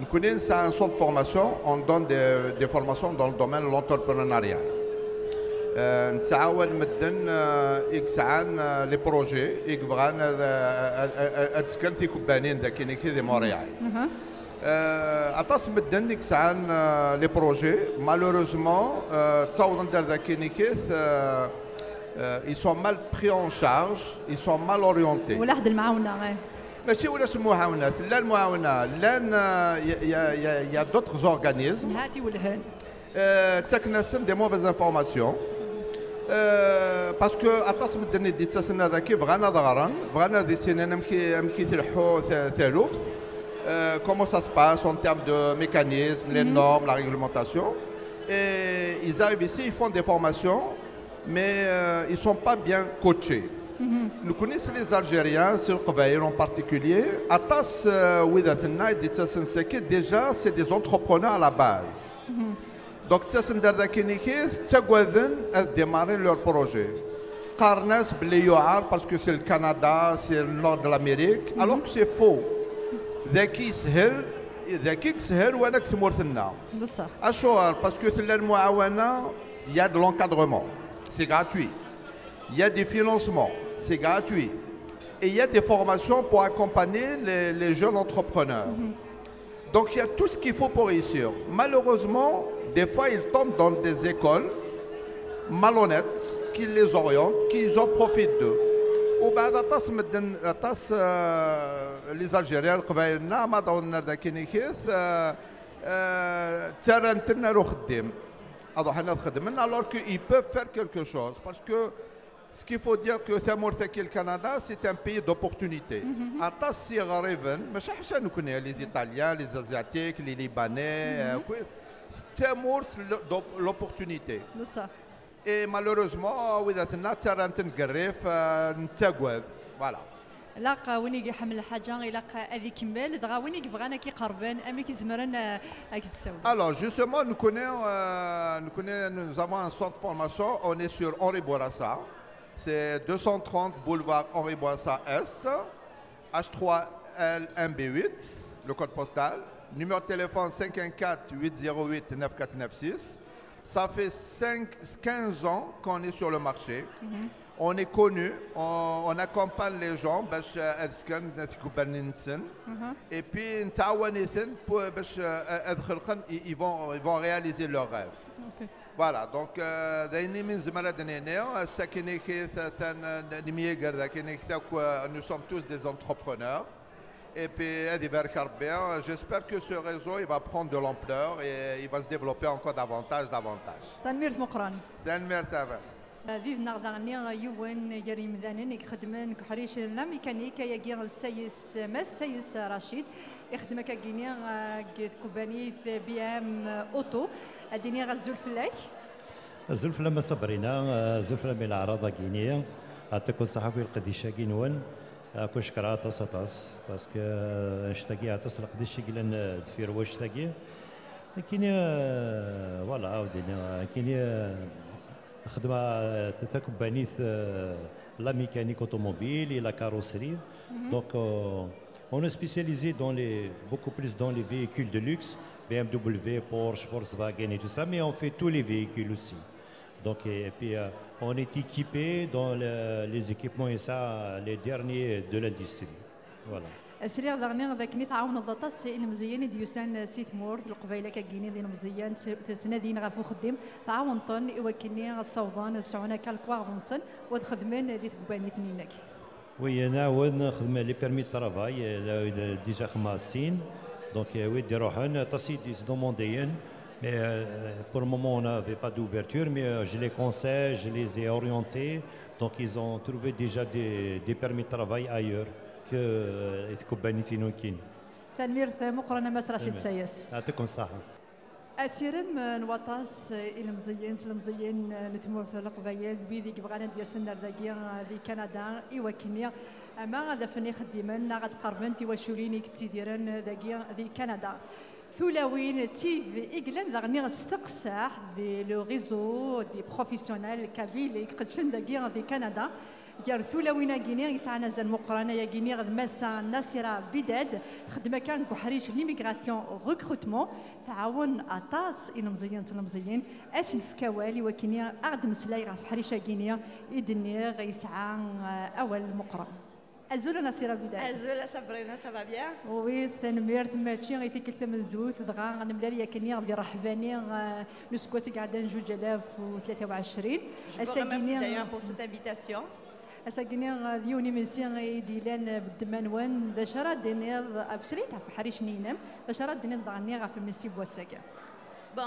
نكون c'est un centre de formation on donne des formations dans le domaine de l'entrepreneuriat نتعاون مدن إكسعان لي بروجي إكفغان أتسكن في كوبانين ذاكيني كي دي مونريال أطاس مدن إكسعان لي بروجي مالوروزمون تصاوضن دار ذاكيني كيث ils sont mal pris en charge ils sont mal orientés ولا حد المعاونه ماشي ولاش المعاونات لا المعاونه لا يا دوطخ اورغانيزم هاتي والهان تكنسم دي موفيز انفورماسيون باسكو اتصم الدنيا دي تسنى ذاكي بغانا ضغران بغانا دي سنين امكي تلحو ثالوث comment ça se passe en termes de mécanismes, les normes, la réglementation. Et ils arrivent ici, ils font des formations, mais ils ne sont pas bien coachés. Nous connaissons les Algériens, sur le Qbaïl en particulier. Atas Ouidatna et Ditsassenseki, déjà, c'est des entrepreneurs à la base. Donc, ils ont démarré leur projet. Karnas Bléyoar, parce que c'est le Canada, c'est le nord de l'Amérique, alors que c'est faux. ذكي سهل ذكيك سهل وانا كتمورثنا بصح اشوار باسكو ثلا المعاونه il y a de l'encadrement c'est gratuit il y a des financements c'est gratuit et il y a des formations pour accompagner les jeunes entrepreneurs donc il y a tout ce qu'il faut pour réussir malheureusement des fois ils tombent dans des écoles malhonnêtes qui les orientent qui en profitent d'eux وبعد طاس مدن طاس لي زالجيريان قبايلنا ما ضونا ذاكيني كيث ترنتنا لو خدام هذا حنا خدمنا alors qu'ils peuvent faire quelque chose parce que ce qu'il faut dire que Thamorthaki le Canada c'est un pays d'opportunité طاس سي غريبن ماشي حشا نكون les Italiens les Asiatiques les Libanais Thamorth l'opportunité بصح Et malheureusement, voilà. لاقا وين يحمل الحاجه يلاقا هذه كمال دغا وين يبغانا كيقربان امي كيزمرن كتساوي. Alors justement nous avons un centre de formation, on est sur Henri Bourassa. C'est 230 boulevard Henri Bourassa Est, H3L1B8, le code postal, numéro de téléphone 514-808-9496. Ça fait 15 ans qu'on est sur le marché. On est connu, on accompagne les gens et puis ils vont réaliser leurs rêves. Voilà, donc nous sommes tous des entrepreneurs. Et puis, j'espère que ce réseau il va prendre de l'ampleur et il va se développer encore davantage. تنمير مقران. تنمير تابع. ذي نغضاني يوين يريم ذانين يخدمن كحريش لنا ميكانيكا يجي السيس مس سيس رشيد يخدم كاكيني كوباني في بي ام اوتو اديني غزول فلاك الزلفله ما صبرينا الزلفله من الاعراض كينيا عطيكم الصحفي القديشه كينون كوش كرا تصاص باسكو اشتاقي عطس القديش كيلان دفير واش تاقي كيني فوالا عاودينا كيني خدمه تكوبانيث لا ميكانيك اوتوموبيل et la carrosserie donc on est spécialisé dans beaucoup plus dans les véhicules de luxe BMW, Porsche, Volkswagen et tout ça mais on fait tous les véhicules aussi. Donc, et puis, on est équipé dans les équipements et ça, les derniers de l'industrie. Voilà. السريع ضغني ذاك نتعاون الضطا السائل المزيان ديوسان سيث مورد القبيله كاكيني دين مزيان تنادين غافو خديم تعاون طن يوكلني الصوضان السعونه كالكوا غنصن وخدمين ديت كوباني تنينك. وي نعاون خدمه لي بيرمي ترافاي ديجا خماسين دونك وي ديروحن تصيد دومونديين. Mais pour le moment, on n'avait pas d'ouverture, mais je les conseille, je les ai orientés. Donc, ils ont trouvé déjà des permis de travail ailleurs que Koubani Finoukine. تنمير مقرنة ما رشيد سايس. يعطيكم الصحة. أسيرم نواطاس المزيان نتمرث القبايل بيدي كبغانا ديال سنة ذاكيا في كندا إيوا كينيا اما هذا فني خديمن غاد قربن تواشوليني كتيديرن ذي كندا ثلاوين تي إجلان ذغني استقصاح دي لو ريزو دي بروفيسيونيل كابيل يقدشن داكيا دي كندا يار ثلاوين غيني يسعنا زال مقرانه يا غيني غد ماسا ناصره بداد خدمه كان كحريش ليميغراسيون ريكروتمون تعاون اطاس ان مزيان اسن في كوالي وكيني اقدم سلاي غف حريشه غينيا يدني يسعى اول مقران Azul Nasira Bida. Azul Sabrina, ça va bien? Oui, c'est un meilleur match. Il était quelqu'un de zout. دغا غنبدا ليا كني غادي رحباني نسكوتي قاعده نجوج 2023. Je vous remercie d'ailleurs pour cette invitation. اساكني ديوني من سي ديلان بالدمانوان دا شرا ديني ابسريت في حريش نينم دا شرا ديني ضغني غا في المسي بواساكا. Bon,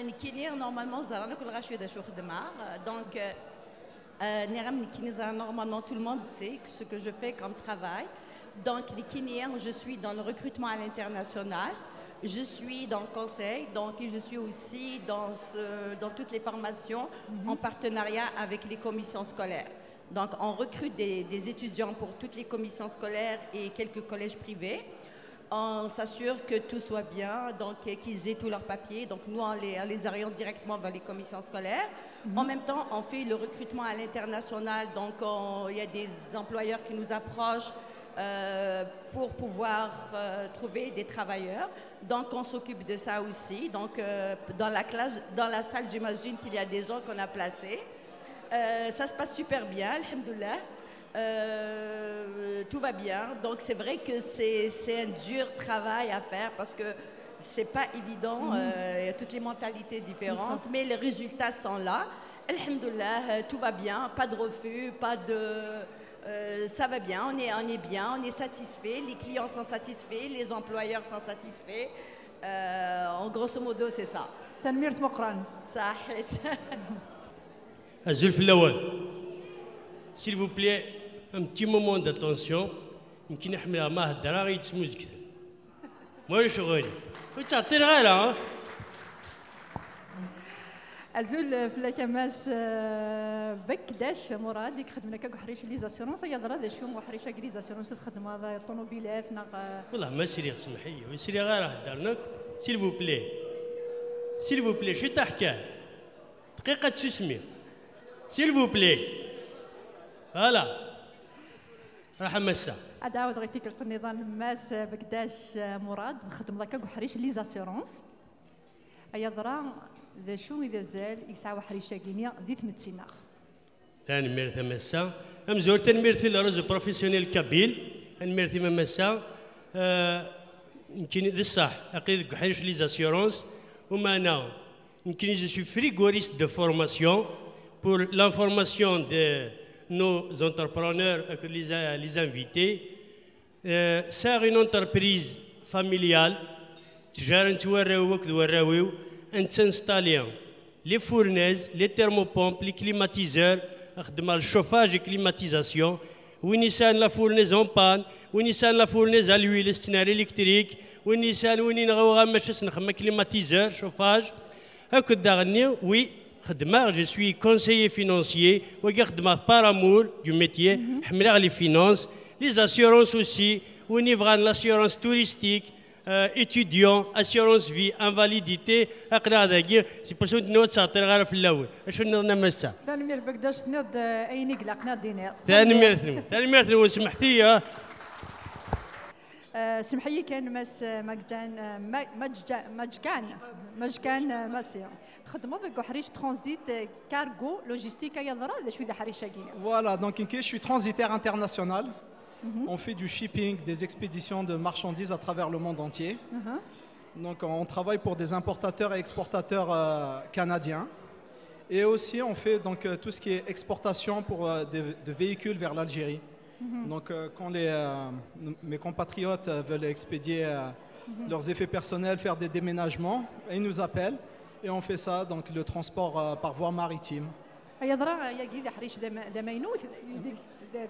نكينير نورمالمون زرنا كل غاشوي دا شوخ دمار. Donc normalement, tout le monde sait ce que je fais comme travail. Donc, je suis dans le recrutement à l'international. Je suis dans le conseil. Donc, je suis aussi dans toutes les formations en partenariat avec les commissions scolaires. Donc, on recrute des étudiants pour toutes les commissions scolaires et quelques collèges privés. On s'assure que tout soit bien, donc qu'ils aient tous leurs papiers. Donc nous, on les oriente directement vers les commissions scolaires. En même temps, on fait le recrutement à l'international. Donc il y a des employeurs qui nous approchent pour pouvoir trouver des travailleurs. Donc on s'occupe de ça aussi. Donc dans la salle, j'imagine qu'il y a des gens qu'on a placés. Ça se passe super bien, alhamdoulilah. Tout va bien. Donc c'est vrai que c'est un dur travail à faire parce que c'est pas évident. Il y a toutes les mentalités différentes, mais les résultats sont là. Alhamdoulilah, tout va bien, pas de refus, pas de... ça va bien, on est bien, on est satisfait, les clients sont satisfaits, les employeurs sont satisfaits. En grosso modo, c'est ça. تنمير مقران. صحيت. الزلف الأول. S'il vous plaît, un petit moment d'attention. يمكن نحملها ما هدرا غير تسموز كثر. ما شغالي. وتعطينا غيرها. أزول في الكماس بكداش مراد يخدم لك حريش لي زاسيرونس يا درا ذا شو حريش لي زاسيرونس تخدم هذا الطوموبيلات والله ما سيري سمحي وسيري غير هدرناك s'il vous plaît. S'il vous plaît, شي تحكي. دقيقة تسمي. S'il vous plaît. هلا راح مسا اداود غير فكره النظام الماس بكداش مراد خدم لك حريش لي زاسيرونس ايا درا ذا شو اذا زال يسعى حريشه كينيا دي ثمتسينا ثاني ميرث مسا ام زور تنميرث الرز بروفيسيونيل كابيل الميرث مسا يمكن ذي الصح اقيد حريش لي زاسيرونس وما انا يمكن je suis frigoriste de formation pour l'information de nos entrepreneurs et les invités. C'est une entreprise familiale. On s'installe les fournaises, les thermopompes, les climatiseurs, le chauffage et climatisation. On a la fournaise en panne, on a la fournaise à l'huile, le électrique, on a le climatiseur, chauffage. Oui. Je suis conseiller financier, par amour du métier, les finances, les assurances aussi, on y va l'assurance touristique, étudiants, assurance vie, invalidité, c'est pour ça que nous sommes en train de faire تنمير بكداش تنض اين قلقنا دينار تنمير سمحتي سمحي كان ماس مجكان ماسيا خدمة ذاك حريش ترانزيت كارغو لوجيستيك يا ذرا شو ذا حريش كينا. Voilà, donc je suis transitaire international. On fait du shipping, des expéditions de marchandises à travers le monde entier. Donc on travaille pour des importateurs et exportateurs canadiens. Et aussi on fait donc tout ce qui est exportation pour de véhicules vers l'Algérie. Donc quand mes compatriotes veulent expédier leurs effets personnels, faire des déménagements, ils nous appellent et on fait ça, donc le transport par voie maritime. يا درا يا كي حريش دا ماينوث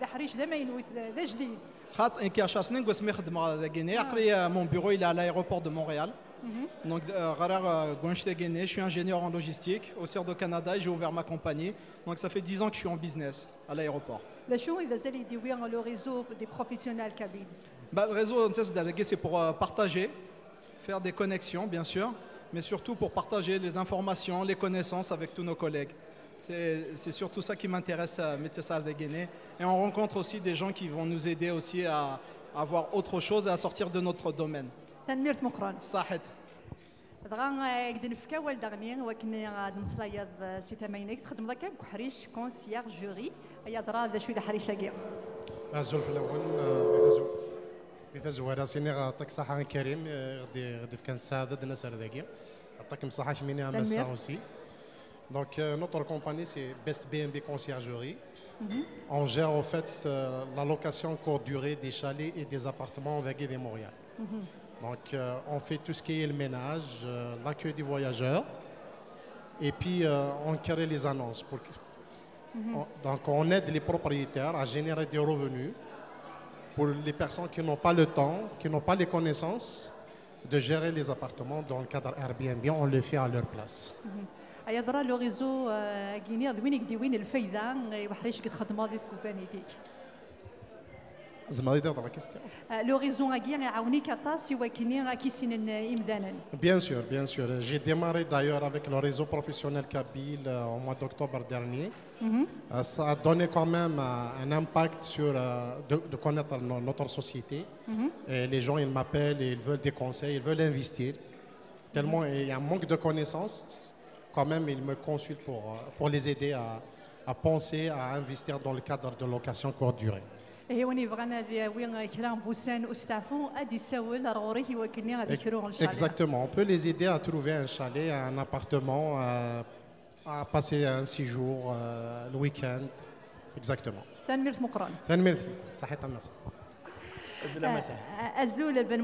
دا حريش دا ماينوث دا جديد. خاط إنك 10 سنين قوس مخدم هذا غيني أقري mon bureau il est à l'aéroport de Montréal. Donc je suis ingénieur en logistique au CER de Canada et j'ai ouvert ma compagnie. Donc ça fait 10 ans que je suis en business à l'aéroport. لا شو اذا زال يديوي لو ريزو دي بروفيسيونال كابيل؟ Le réseau c'est pour partager, faire des connexions bien sûr, mais surtout pour partager les informations, les connaissances avec tous nos collègues. C'est surtout ça qui m'intéresse à Médecins de Guinée. Et on rencontre aussi des gens qui vont nous aider aussi à avoir autre chose et à sortir de notre domaine. تنميرت مقران صحت. دغا قد نفكا والدغني وكنا غاد مصلايا سي ثمانينك تخدم داك كحريش كونسيير جوري يا درا ذا شويه حريش كاع الزول في الاول بتزوير سيني غطيك صحه كريم غدي كان سعاده الناس هذاكي عطاك مصحه شميني مسا aussi. Donc notre compagnie c'est Best BNB Conciergerie. On gère en fait la location courte durée des chalets et des appartements en Veguet et Montréal. Donc on fait tout ce qui est le ménage, l'accueil des voyageurs et puis on crée les annonces. Donc on aide les propriétaires à générer des revenus pour les personnes qui n'ont pas le temps, qui n'ont pas les connaissances de gérer les appartements dans le cadre Airbnb, on le fait à leur place. يا درا لو ريزو كيني وين يديوين الفايده وحريش كتخدموا هذه كومبانيتيك زعما يدير la question. لو ريزو غاكي يعاونيك عطاس وكيني كيسين امدانا. Bien sûr. J'ai démarré d'ailleurs avec le réseau professionnel Kabyle au mois d'octobre dernier. Ça a donné quand même un impact sur de connaître notre société. Et les gens ils m'appellent et ils veulent des conseils, ils veulent investir. Tellement il y a un manque de connaissances. Quand même, ils me consultent pour les aider à penser à investir dans le cadre de location courte durée. Exactement, on peut les aider à trouver un chalet, un appartement, à passer un séjour, le week-end. Exactement. الزول بن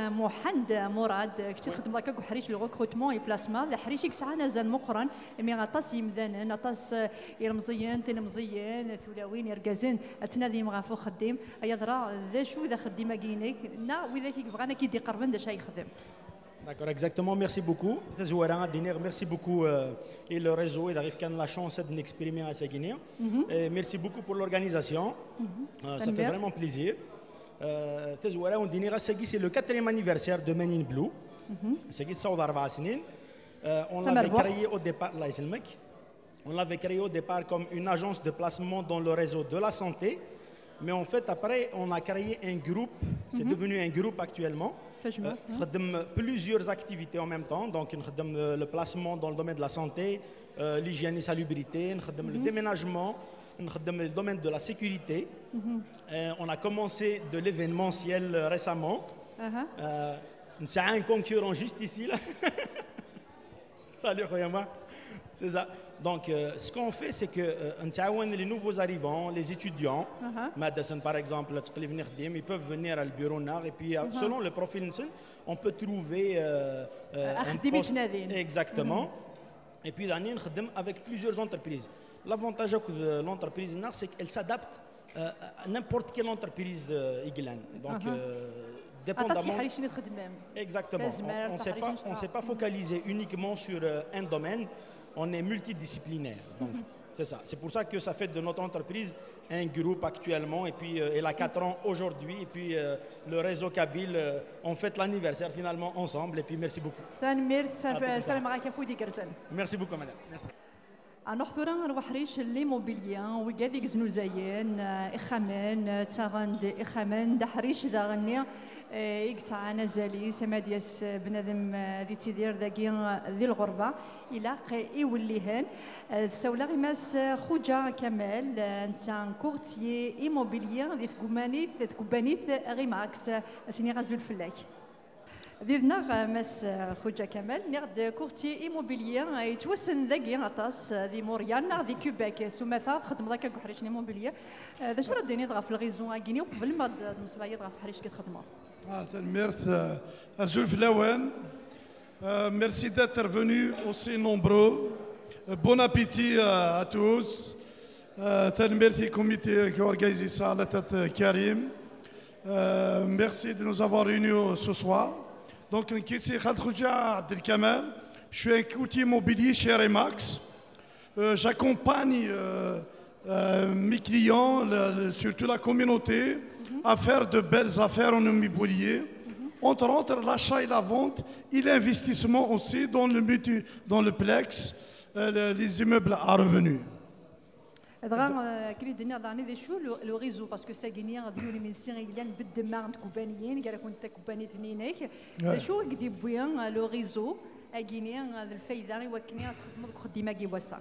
محمد مراد كنت تخدم لك حريش لو ريكروتمون اي بلاسما لا حريش كسعنا زان مقرن مي غطاس يمدانا غطاس يرمزيان تنمزيان ثلاوين يركازن تنادي مغافو خديم يا درا ذا شو ذا خديمه كينيك نا واذا كي بغانا كيدي قربن دا شي يخدم. D'accord, exactement. Merci beaucoup. Merci beaucoup. Et le réseau, il arrive qu'on a la chance de l'exprimer à Guinée. Merci beaucoup pour l'organisation. Ça fait vraiment plaisir. C'est le 4e anniversaire de Men in Blue. On l'avait créé au départ, on l'avait créé au départ comme une agence de placement dans le réseau de la santé. Mais en fait, après, on a créé un groupe. C'est devenu un groupe actuellement. Plusieurs activités en même temps. Donc, le placement dans le domaine de la santé, l'hygiène et salubrité, le déménagement, le domaine de la sécurité. On a commencé de l'événementiel récemment. C'est un concurrent juste ici. Là. Salut, Khoyama. C'est ça. Donc, ce qu'on fait, c'est que les nouveaux arrivants, les étudiants, Madison par exemple, ils peuvent venir à le bureau NAR et puis selon le profil, on peut trouver un poste. Exactement. Et puis, avec plusieurs entreprises. L'avantage de l'entreprise NAR, c'est qu'elle s'adapte à n'importe quelle entreprise iglan. Donc, dépendamment. Exactement. On ne s'est pas focalisé uniquement sur un domaine. On est multidisciplinaire. C'est ça. C'est pour ça que ça fait de notre entreprise un groupe actuellement. Et puis, elle a 4 ans aujourd'hui. Et puis, le réseau Kabyle, on fête l'anniversaire finalement ensemble. Et puis, merci beaucoup. Merci beaucoup, madame. Merci. نحضر الوحريش اللي موبيليا وقاعد يكزنو زين إخمان تاغند إخمان دحريش ذا غني يقطع أنا زالي سمادياس بنادم ذي تدير ذاكي ذي الغربة إلى يوليهن السولة غماس خوجا كمال نتا كورتيي إيموبيليا ذي تكوبانيث غيماكس سيني غازو الفلاك ذينا مس خوجا كمال نغد كورتي ايموبيليا يتوسن ذاكي غطاس ذي موريال ذي كوباك سوماثا خدم ذاك كحريش ايموبيليا ذا شرا ديني ضغا في الغيزون كيني وقبل ما المصلايه ضغا في حريش كتخدموا Merci Azul Flawen. Merci d'être venus aussi nombreux. Bon appétit à tous. Merci comité qui organise ça, la tête Karim. Merci de nous avoir réunis ce soir. Donc, ici Khaled Khouja Abdelkamal. Je suis un courtier immobilier chez Remax. J'accompagne mes clients, surtout la communauté, à faire de belles affaires en immobilier. Entre l'achat et la vente et l'investissement aussi dans le plex, les immeubles à revenus. كريد دنيا داني ذي شو لو ريزو باسكو ساكينيا غاديو لي ميسين غيلان بالدماغ عند كوبانيين قال كنت كوباني ثنينيك شو قدي بويا لو ريزو اكينيا هذا الفايده يوكني تخدموا خديمه كي واسا.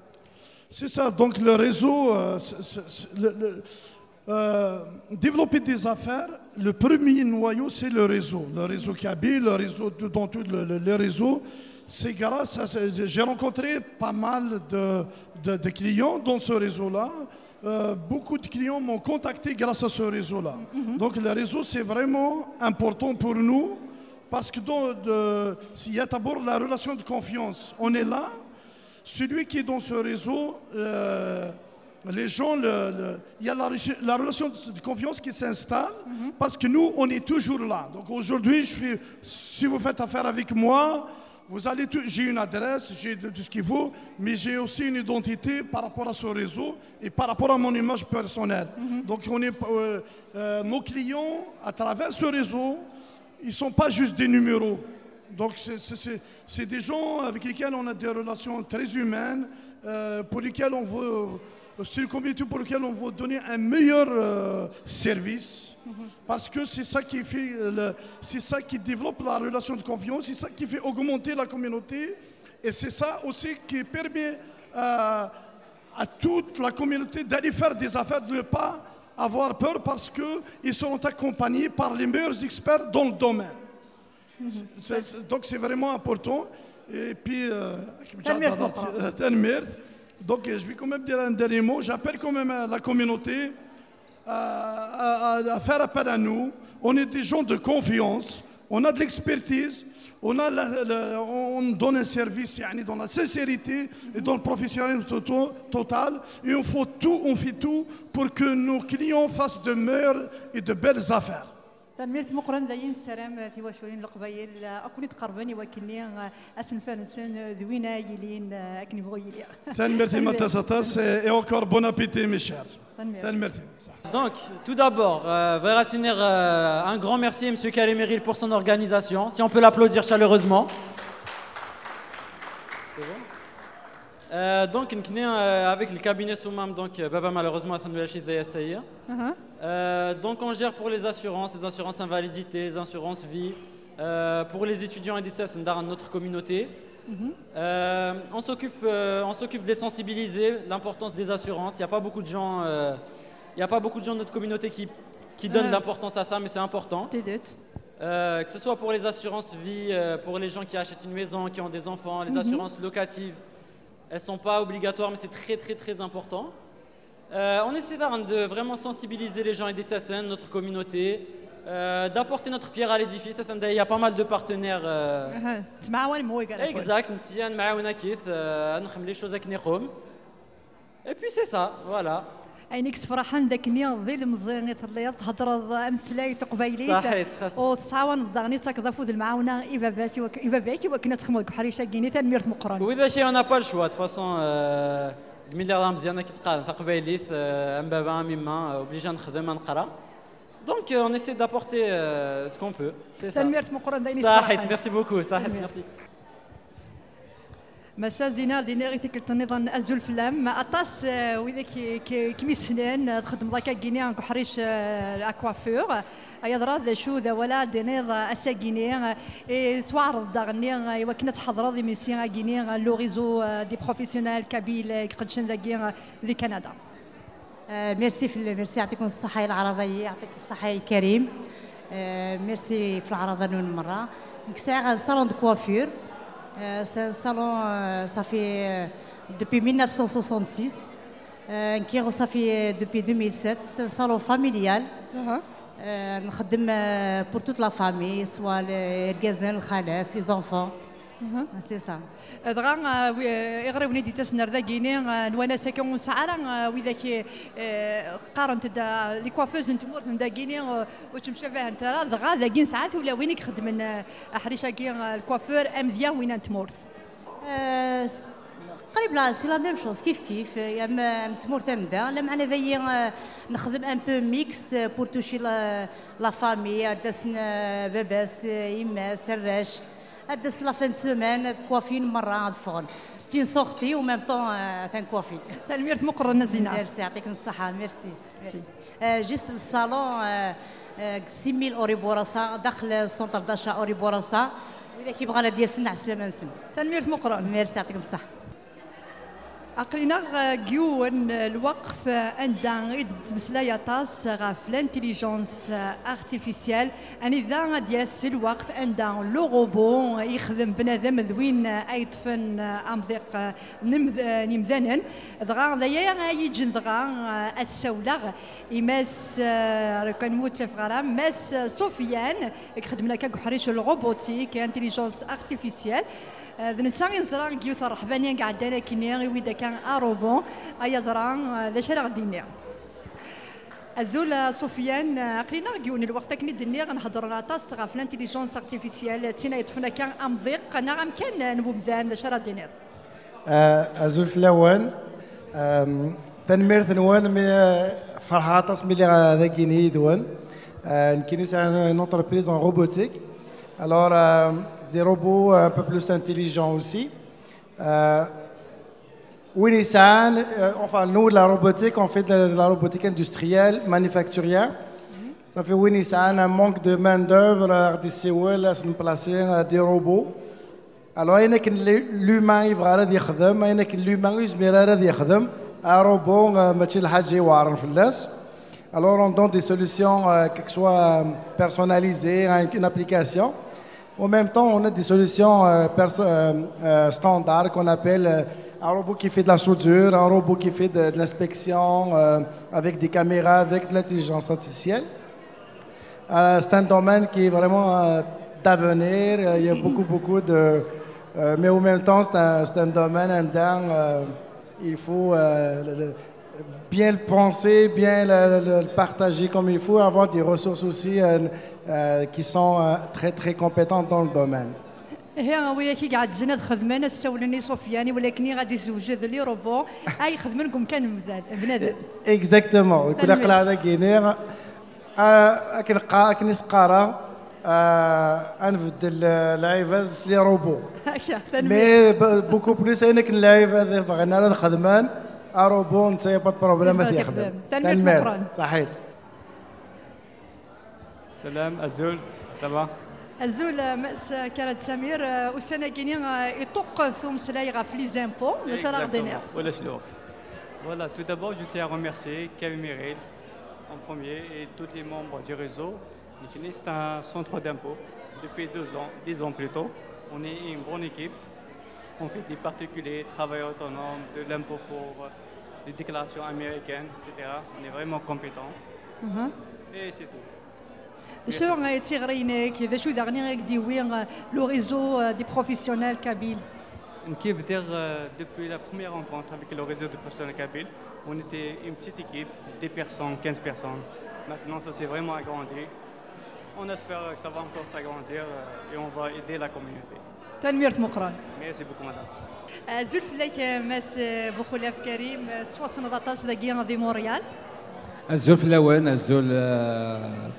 C'est ça, donc le réseau, développer des affaires, le premier noyau, c'est le réseau. Le réseau Kabylie, le réseau, dans tout le réseau, c'est grâce à ça. J'ai rencontré pas mal de clients dans ce réseau-là. Beaucoup de clients m'ont contacté grâce à ce réseau-là. Donc le réseau, c'est vraiment important pour nous parce que s'il y a d'abord la relation de confiance, on est là. Celui qui est dans ce réseau, les gens, il y a la relation de confiance qui s'installe parce que nous, on est toujours là. Donc aujourd'hui, si vous faites affaire avec moi, j'ai une adresse, j'ai tout ce qu'il faut, mais j'ai aussi une identité par rapport à ce réseau et par rapport à mon image personnelle. Donc nos clients, à travers ce réseau, ils ne sont pas juste des numéros. Donc c'est des gens avec lesquels on a des relations très humaines, pour lesquels on veut, c'est une communauté pour laquelle on veut donner un meilleur service. Parce que c'est ça qui fait, c'est ça qui développe la relation de confiance, c'est ça qui fait augmenter la communauté, et c'est ça aussi qui permet à toute la communauté d'aller faire des affaires, de ne pas avoir peur parce qu'ils seront accompagnés par les meilleurs experts dans le domaine. Donc c'est vraiment important. Et puis, donc je vais quand même dire un dernier mot. J'appelle quand même la communauté à faire appel à nous. On est des gens de confiance, on a de l'expertise, on donne un service dans la sincérité et dans le professionnalisme total. Et on fait tout pour que nos clients fassent de meilleures et de belles affaires. تنميرت مقرن داين السلام في واشورين القبايل أكون تقربني وكني أسن فانسن ذوينا يلين أكني بغيلي. تنميرتي ما تساتاس et encore bon appétit mes chers. تنميرتي. Donc, tout d'abord, Veraciner, un grand merci à M. Karim Eril pour son organisation. Si on peut l'applaudir chaleureusement. Donc, avec le cabinet Soumam, donc, Baba malheureusement, donc, on gère pour les assurances invalidité, les assurances vie, pour les étudiants et des dans notre communauté. On s'occupe de les sensibiliser, l'importance des assurances. Il n'y a pas beaucoup de gens, de notre communauté qui donnent l'importance à ça, mais c'est important. Que ce soit pour les assurances vie, pour les gens qui achètent une maison, qui ont des enfants, les assurances locatives. Elles ne sont pas obligatoires, mais c'est très très très important. On essaie de vraiment sensibiliser les gens et d'être notre communauté, d'apporter notre pierre à l'édifice. Il y a pas mal de partenaires. Exact, les choses avec Nehom. Et puis c'est ça, voilà. عينيك فرحان ذاك النيا ظل مزيان ترليض تهضر امسلاي تقبايليت وتصاون ضغني تكذا فود المعاونه ايفا باسي ايفا باكي وكنا تخمك حريشه كيني تنميرت مقرن واذا شي انا با الشوا دو فاصون الملي راه مزيانه كتقال تقبايليت ام بابا ميما اوبليجا نخدم نقرا دونك اون اسي دابورتي سكون بو سي سا تنميرت مقرن دايني صحيت ميرسي بوكو صحيت ميرسي مسا زينة دينيغي تكلت النظام أزول فلام أطاس وإذا كمي سنين تخدم ذاك كيني أنكو حريش الأكوافور أيضا ذا شو ذا ولا دينيغ أسا كيني توارض داغني إوا كنا تحضر ذي ميسيان كيني لو ريزو دي بروفيسيونيل كابيل قدشن ذي كندا. ميرسي ميرسي يعطيكم الصحة العربية يعطيك الصحة كريم. ميرسي في العرضة نون مرة. نكسع صالون دو كوافور. C'est un salon, ça fait depuis 1966, ça fait depuis 2007. C'est un salon familial. Pour toute la famille, soit les gazelles, les enfants. C'est ça. دغا يغربني دي تسنر ذا كيني نوانا ساكن سعرا وذاك قارنت دا لي كوافوز نتمور دا كيني وتمشى فيها انت دغا ذا كين ساعات ولا وينك خدمن حريشه كي الكوافور ام ذيا وين نتمور قريب لا سي لا ميم شوز كيف يا مسمور تمدا لا معنا ذي نخدم ان بو ميكس بور توشي لا فامي داسنا باباس يماس الراش داس لا فين سومان كوافين مره فون ستين سورتي و ميم طون تنكوافين تلميرت مقرنه زينه ميرسي يعطيكم الصحه ميرسي جيست الصالون 6000 اوري بورصه داخل السونتر داشا اوري بورصه واذا كيبغى لا ديال سمع سلامه نسمع تلميرت مقرن ميرسي يعطيكم الصحه أقلنا جيون الوقت عند مسلايا طاس غاف الانتيليجنس ارتيفيسيال أني ذا دياس الوقت عند لو روبو يخدم بنادم ذوين أيطفن أمضيق نمذانا ذغا ذايا يجن ذغا السولغ إماس كان متفق ماس سفيان يخدم لك كحريش الروبوتيك انتيليجنس ارتيفيسيال ذنتاغي نزران كيوث رحبانيا قعدانا كينيا ويدا كان اروبون ايا دران ذا شرا غدينيا ازول سفيان قلينا كيون الوقت كني دني غنهضر غاطاس غا في الانتيليجنس ارتيفيسيال تينا يطفنا كان امضيق نعم كان نبوبذان ذا شرا دينير ازول فلاوان تنمير ثنوان فرحاطاس ملي غادا كيني دوان كيني سي ان انتربريز ان روبوتيك alors des robots un peu plus intelligents aussi. Winnissan, enfin nous la robotique, on fait de la robotique industrielle, manufacturière. Ça fait Winnissan, un manque de main d'œuvre, des COL, à se placer des robots. Alors il y a que l'humain il va aller يخدم, il y a que l'humain يزمر aller يخدم, un robot ماشي الحاجة يوارن في الناس. Alors on donne des solutions, que ce soit personnalisées, une application. En même temps, on a des solutions standards qu'on appelle un robot qui fait de la soudure, un robot qui fait de l'inspection avec des caméras, avec de l'intelligence artificielle. C'est un domaine qui est vraiment d'avenir. Il y a beaucoup de... mais en même temps, c'est un domaine indien. Il faut bien le penser, bien le partager comme il faut, avoir des ressources aussi qui sont très compétentes dans le domaine. هي وياكي قاعد زينة خدمانة السولني صوفياني ولكني غادي يوجد لي روبو اي خدمنكم كان بنادم. اكزاكتومون كل قلا هذا كينير كنقرا نسقارا نبدل العيبات لي روبو. مي بوكو بليس انا كنلعب هذا بغينا الخدمان روبو نسيب با بروبليم يخدم. تنمير صحيت. سلام أزول سافا أزول مأس كانت سمير وسنة كيني يطق ثم سلايغا في لي زامبو واش راه غدينا ولا شنو Voilà, tout d'abord, je tiens à remercier Kevin Mirel en premier et tous les membres du réseau. C'est un centre d'impôt depuis 10 ans plus tôt. On est une bonne équipe. On fait des particuliers, travailleurs autonomes, de l'impôt pour les déclarations américaines, etc. On est vraiment compétents. Et c'est tout. شو تيغرينك اذا شو دغني ديوين لو ريزو دي بروفيسيونيل كابيل Qui veut dire depuis la première rencontre avec le réseau de professionnels kabyles, on était une petite équipe, 10 personnes, 15 personnes. Maintenant, ça s'est vraiment agrandi. On espère que ça va encore s'agrandir et on va aider la communauté. تنميرت مقران. Merci beaucoup, madame. زلف لك ماس بخلاف كريم سواسن داطاس داكيا دي مونريال. الزول في الاول الزول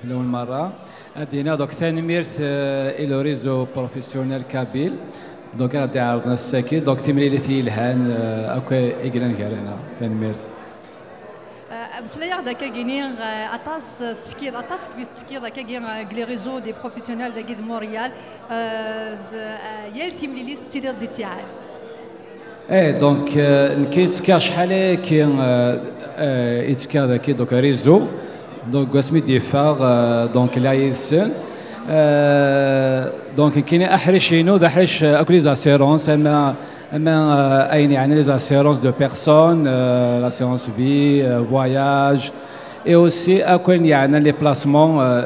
في الاول مره ادينا دوك ثاني ميرت الى ريزو بروفيسيونيل كابيل دوك غادي عرضنا الساكي دوك تمريلي الهان اكو ايغران كارنا ثاني ميرت مثلا داك كاينين اطاس تسكير اطاس كبير تسكير داك كاين لي ريزو دي بروفيسيونيل داك دي مونريال يا تمريلي ستيل دي تاعي دونك نكيتكا شحال كاين يتكا داكي دوك ريزو دونك اسمي ديفار دونك لا يسن دونك كاين احرشينو ذا حرش اكو لي زاسيرونس اما اين يعني لي زاسيرونس دو بيرسون لاسيرونس في فواياج اي اوسي اكو يعني لي بلاسمون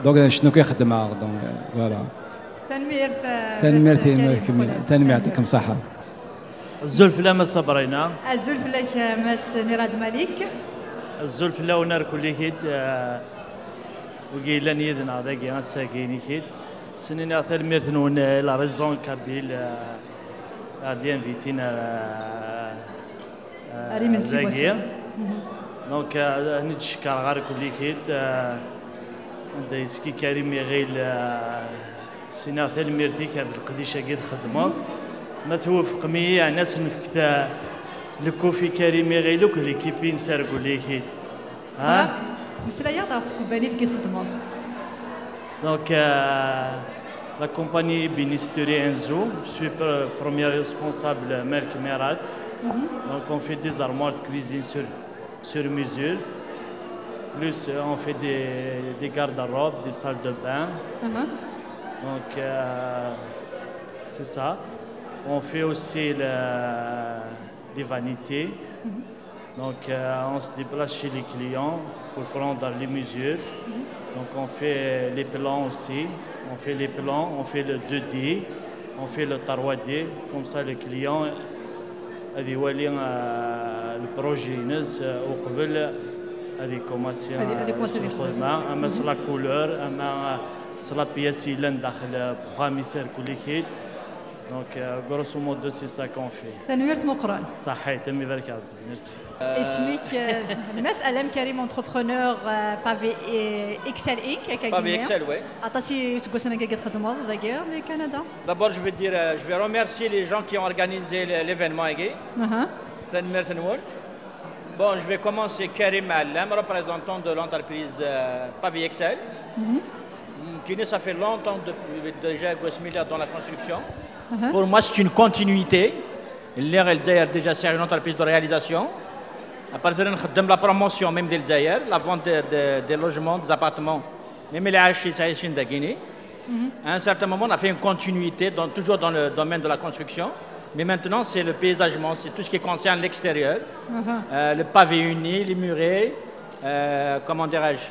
دونك شنو كيخدمها دونك فوالا تنمير يعطيكم الصحه الزلف لا مس صبرينا الزلف لك مس ميراد مالك الزلف لا ونار كل كيد وقيل لن يدنا ذاك الساكين كيد سنين اثر ميرتنون لا ريزون كابيل غادي انفيتينا Merci زاكير beaucoup. دونك نتشكر غير كل كيت دايسكي كريم يغيل سينا ثال ميرتي كان القديشه قد خدمه ما توفق مي ناس نفكتا الكوفي كريم يغيلوك ليكيبين سارقوا لي كيت ها مسلايا تعرف كوباني كي تخدموا. Donc, la compagnie Binisterie Enzo, je suis premier responsable Merck Merat. Donc, on fait des armoires de cuisine sur mesure. Plus, on fait des garde-robes, des salles de bain. Donc, c'est ça. On fait aussi des vanités. Donc, on se déplace chez les clients pour prendre les mesures. Donc, on fait les plans aussi. On fait les plans, on fait le 2D, on fait le 3D. Comme ça, le client a dit le projet au قبل هذه كوماسيون اما la couleur اما la pièce اللي داخل بخاميسير كل كيت. Donc, grosso modo, c'est ça qu'on fait. تنويرت مقران. صحيح تمي بارك الله ميرسي. اسمك المسألة كريم انتربرونور بافي اكسل انك بافي اكسل oui. عطاسي سكو سنة كي تخدموا داكير في كندا. D'abord je vais remercier les gens qui ont organisé l'événement ici. Bon, je vais commencer Karim Allam, représentant de l'entreprise Pavi Excel. Qui ça fait longtemps déjà dans la construction. Pour moi, c'est une continuité. L'air El déjà c'est une entreprise de réalisation. À partir de la promotion même d'El Zaïr, la vente des logements, des appartements, même les achats de Guinée. À un certain moment, on a fait une continuité, toujours dans le domaine de la construction. Mais maintenant, c'est le paysagement, c'est tout ce qui concerne l'extérieur. Le pavé uni, les murets, comment dirais-je,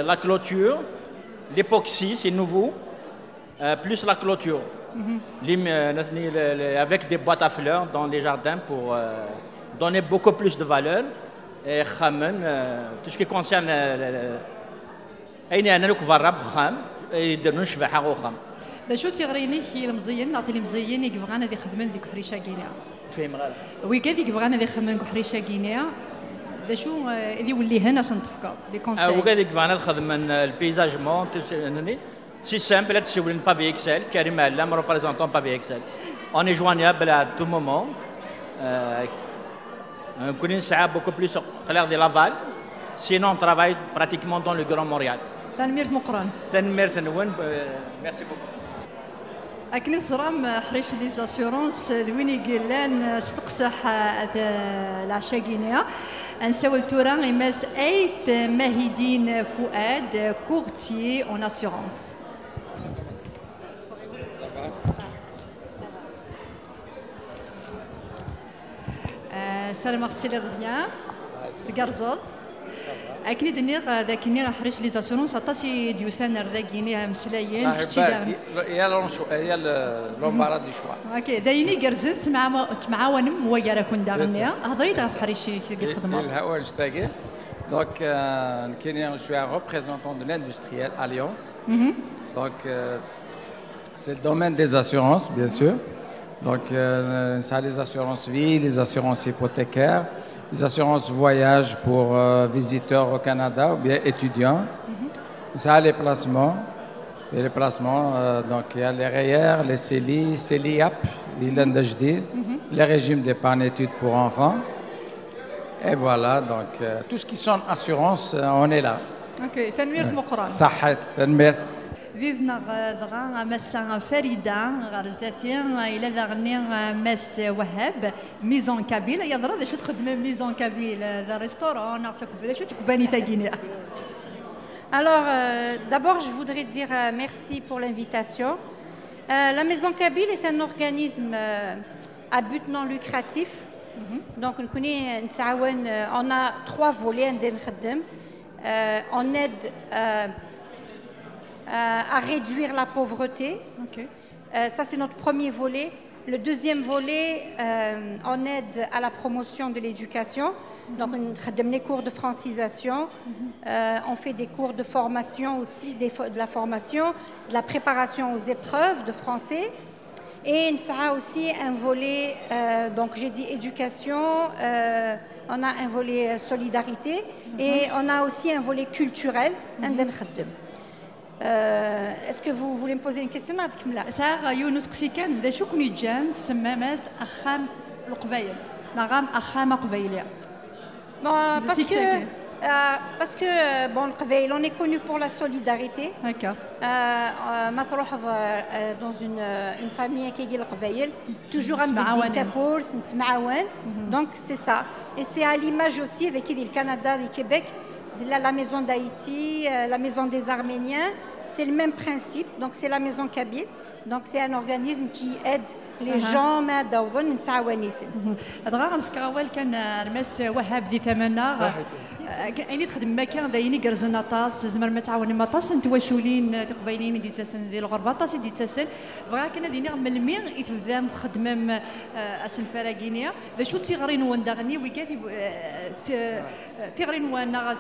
la clôture, l'époxy, c'est nouveau, plus la clôture. Avec des boîtes à fleurs dans les jardins pour donner beaucoup plus de valeur. Et tout ce qui concerne شو تيغريني كي المزيان نعطي لي مزيان يبغانا ذي خدمن ذيك حريشه كينيا فهم غالي وي كذا يبغانا ذي خدمن ذيك حريشه كينيا دا شو اللي يولي هنا سنتفكر لي كونساي وكذا يبغانا خدمن البيزاجمون c'est simple là tu une pavé Excel Karim Allam représentant pavé Excel on est joignable à tout moment on connaît ça beaucoup plus sur l'air de Laval sinon on travaille pratiquement dans le Grand Montréal تنمير مقران تنمير ثنون merci beaucoup أكني صرام حريش لي زاسيورونس دويني قلان استقصح العشاء غينيا نساول تورا إماس أيت ماهدين فؤاد كورتي أون أسيورونس سلام مرسي bien تقرزض أكيد دنيا ذاكني حريش لي زاسيورونس عطاسي ديوسان رداكيني مسلايين يا لومبارا دي شوا اوكي دايني قرزت معاون مويره كون داغنيا هضري تاع حريشي كي خدمه الهواء نشتاقي دونك كاين جو ان ريبريزونتون دو لاندستريال اليونس دونك c'est le domaine des assurances bien sûr donc ça les assurances vie les assurances hypothécaires les assurances voyage pour visiteurs au Canada ou bien étudiants. Ça a les placements. Et les placements, donc il y a les REER, les CELI, CELIAP, les régimes d'épargne études pour enfants. Et voilà, donc tout ce qui sont assurance, on est là. Ok, تنمير مقران. صحة تنمير. فيفنا دغا مسا فريدة غرزاتين إلى دغني مس وهاب ميزون كابيل يضرب شو تخدم ميزون كابيل ذا ريستورون نعطيك شو تكباني تاكيني. Alors, d'abord, je voudrais dire merci pour l'invitation. La Maison Kabyle est un organisme à but non lucratif. Donc, on a 3 volets. On aide à réduire la pauvreté. Ça, c'est notre premier volet. Le deuxième volet, on aide à la promotion de l'éducation. Donc, on fait des cours de francisation, on fait des cours de formation aussi, de la formation, de la préparation aux épreuves de français. Et ça a aussi un volet, donc j'ai dit éducation, on a un volet solidarité et on a aussi un volet culturel. Est-ce que vous voulez me poser une question? ساعة يونس قسي كان ذا شو كوني جان سماماس أخام القبايل نغام أخام قبايلية. Parce que bon, le Qbaïl, on est connu pour la solidarité. Dans une famille qui est le Qbaïl, toujours un petit capour, donc c'est ça. Et c'est à l'image aussi de le Canada, du Québec, la maison d'Haïti, la maison des Arméniens, c'est le même principe. Donc c'est la maison kabyle. Donc c'est un organisme qui aide les gens ما داوضن متعاونين. هذا نفكر أول كان رمس وهاب ذي ثمنة أني تخدم مكان ذا يني قرزنا طاس زمر ما تعاوني ما طاس نتواشولين تقبيلين دي تسن ذي الغربة طاس دي تسن فكان ديني من المين يتفذم خدمة أسن فراجينيا ذا شو تغرين وندغني ويكافي تغرين وانا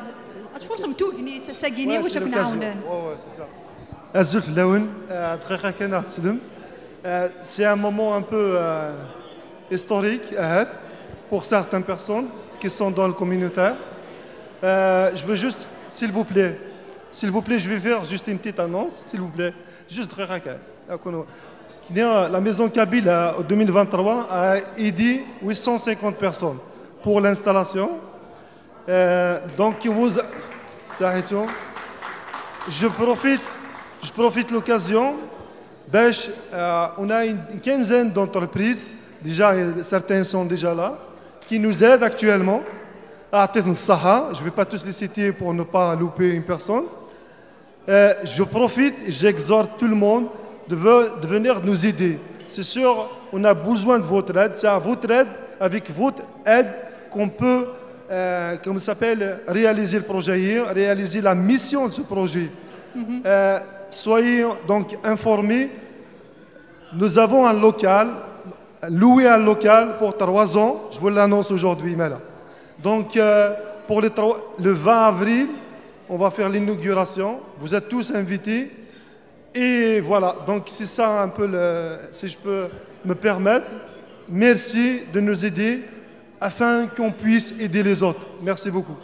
أتفرص متوجني تساقيني وش بنعاونن. Azul Laoun, c'est un moment un peu historique pour certaines personnes qui sont dans le communautaire. Je veux juste, s'il vous plaît, je vais faire juste une petite annonce, s'il vous plaît. Juste la maison Kabyle en 2023 a aidé 850 personnes pour l'installation. Donc, je profite de l'occasion, on a une quinzaine d'entreprises, déjà certains sont déjà là, qui nous aident actuellement. Je ne vais pas tous les citer pour ne pas louper une personne. Je profite, j'exhorte tout le monde de venir nous aider. C'est sûr, on a besoin de votre aide. C'est à votre aide, avec votre aide, qu'on peut, réaliser le projet, réaliser la mission de ce projet. Soyez donc informés, nous avons un local, loué un local pour 3 ans, je vous l'annonce aujourd'hui. Donc pour le 20 avril, on va faire l'inauguration, vous êtes tous invités. Et voilà, donc c'est ça un peu, si je peux me permettre, merci de nous aider afin qu'on puisse aider les autres. Merci beaucoup.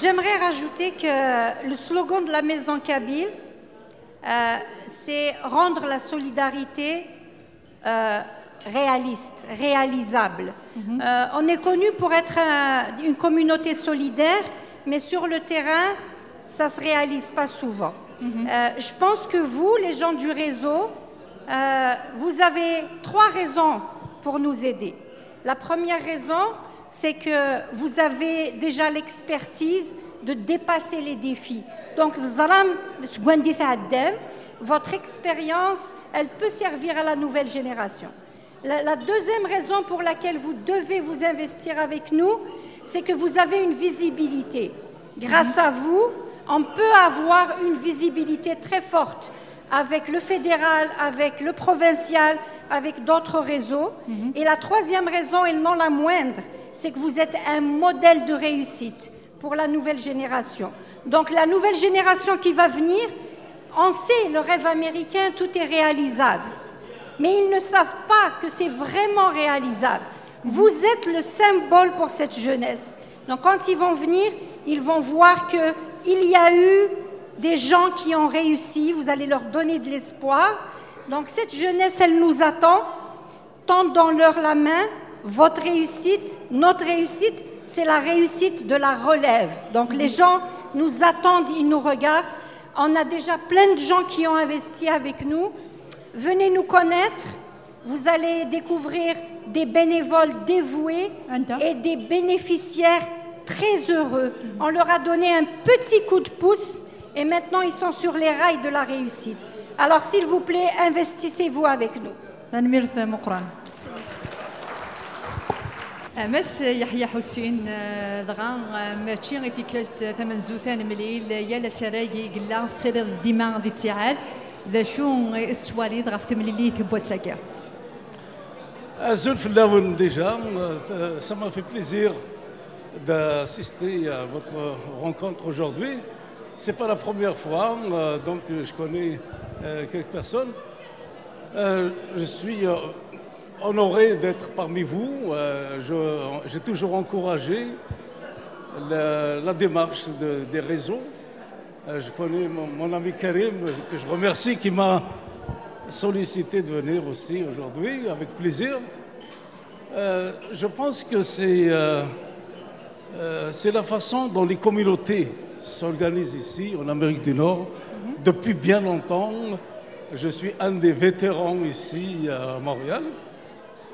J'aimerais rajouter que le slogan de la maison kabyle, c'est rendre la solidarité réaliste, réalisable. On est connu pour être une communauté solidaire, mais sur le terrain, ça ne se réalise pas souvent. Je pense que vous, les gens du réseau, vous avez 3 raisons pour nous aider. La première raison, c'est que vous avez déjà l'expertise de dépasser les défis. Donc, votre expérience, elle peut servir à la nouvelle génération. La deuxième raison pour laquelle vous devez vous investir avec nous, c'est que vous avez une visibilité. Grâce à vous, on peut avoir une visibilité très forte avec le fédéral, avec le provincial, avec d'autres réseaux. Et la troisième raison, et non la moindre, c'est que vous êtes un modèle de réussite pour la nouvelle génération. Donc la nouvelle génération qui va venir, on sait, le rêve américain, tout est réalisable. Mais ils ne savent pas que c'est vraiment réalisable. Vous êtes le symbole pour cette jeunesse. Donc quand ils vont venir, ils vont voir qu'il y a eu des gens qui ont réussi, vous allez leur donner de l'espoir. Donc cette jeunesse, elle nous attend, tendons-leur la main. Votre réussite, notre réussite, c'est la réussite de la relève. Donc les gens nous attendent, ils nous regardent. On a déjà plein de gens qui ont investi avec nous. Venez nous connaître. Vous allez découvrir des bénévoles dévoués et des bénéficiaires très heureux. On leur a donné un petit coup de pouce et maintenant ils sont sur les rails de la réussite. Alors s'il vous plaît, investissez-vous avec nous. أمس يحيى حسين دغان ماشي غير كلت ثمن زوثان مليل يا سراجي قلا سير الدماء ذي التعاد ذا شو السواري دغا في تمليلي بوساكا Azul Laoun déjà, ça m'a fait plaisir d'assister à votre rencontre aujourd'hui. c'est pas la première fois, donc je connais quelques personnes. Je suis honoré d'être parmi vous. J'ai toujours encouragé la démarche des réseaux. Je connais mon ami Karim, que je remercie, qui m'a sollicité de venir aussi aujourd'hui, avec plaisir. Je pense que c'est la façon dont les communautés s'organisent ici, en Amérique du Nord, depuis bien longtemps. Je suis un des vétérans ici à Montréal.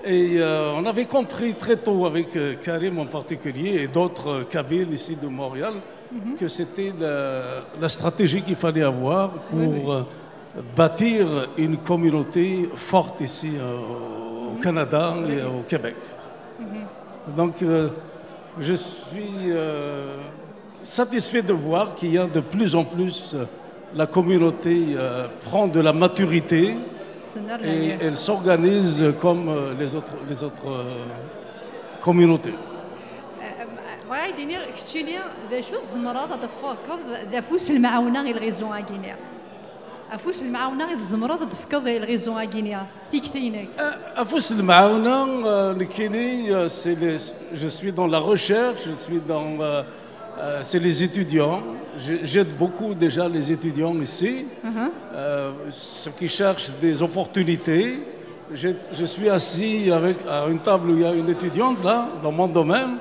Et on avait compris très tôt avec Karim en particulier et d'autres Kabyles ici de Montréal que c'était la stratégie qu'il fallait avoir pour bâtir une communauté forte ici au Canada et au Québec. Donc je suis satisfait de voir qu'il y a de plus en plus la communauté prend de la maturité et elle s'organise comme les autres communautés. غاي دينير كتشيني ذا شو الزمرة تفكر ذا فوس المعاونة غير الغيزون غينيا أفوس المعاونة غير الزمرة تفكر ذا الغيزون غينيا تيكتينك أفوس المعاونة لكيني je suis dans la recherche, je suis dans c'est les étudiants. J'aide beaucoup déjà les étudiants ici, ceux qui cherchent des opportunités. Je suis assis à une table où il y a une étudiante là, dans mon domaine,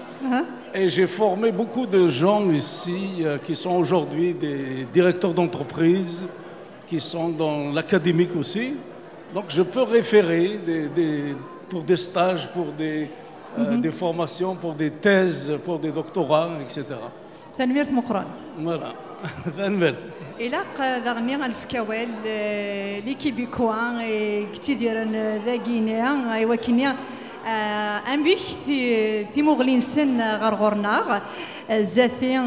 et j'ai formé beaucoup de gens ici qui sont aujourd'hui des directeurs d'entreprise, qui sont dans l'académique aussi. Donc je peux référer pour des stages, pour des formations, pour des thèses, pour des doctorats, etc. تنميرت مقران. Voilà. تنميرت. إلا قدرني غنفكاوال لي كيبيكوان كتيديرن ذا غينيا ايوا كينيا امبيك في مغلين سن غرغورنا زاثي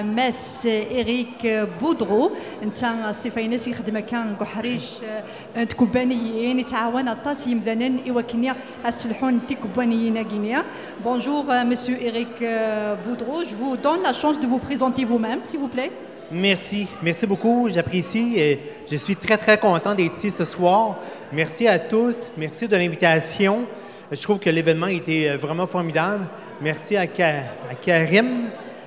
ماس إريك بودرو انت سيفايناس يخدم كان كحريش تكوبانيين يتعاون الطاس يمدانن ايوا كينيا السلحون تكوبانيين غينيا. Bonjour monsieur Eric Boudreau, je vous donne la chance de vous présenter vous-même s'il vous plaît. Merci beaucoup, j'apprécie et je suis très content d'être ici ce soir. Merci à tous, merci de l'invitation. Je trouve que l'événement était vraiment formidable. Merci à Karim,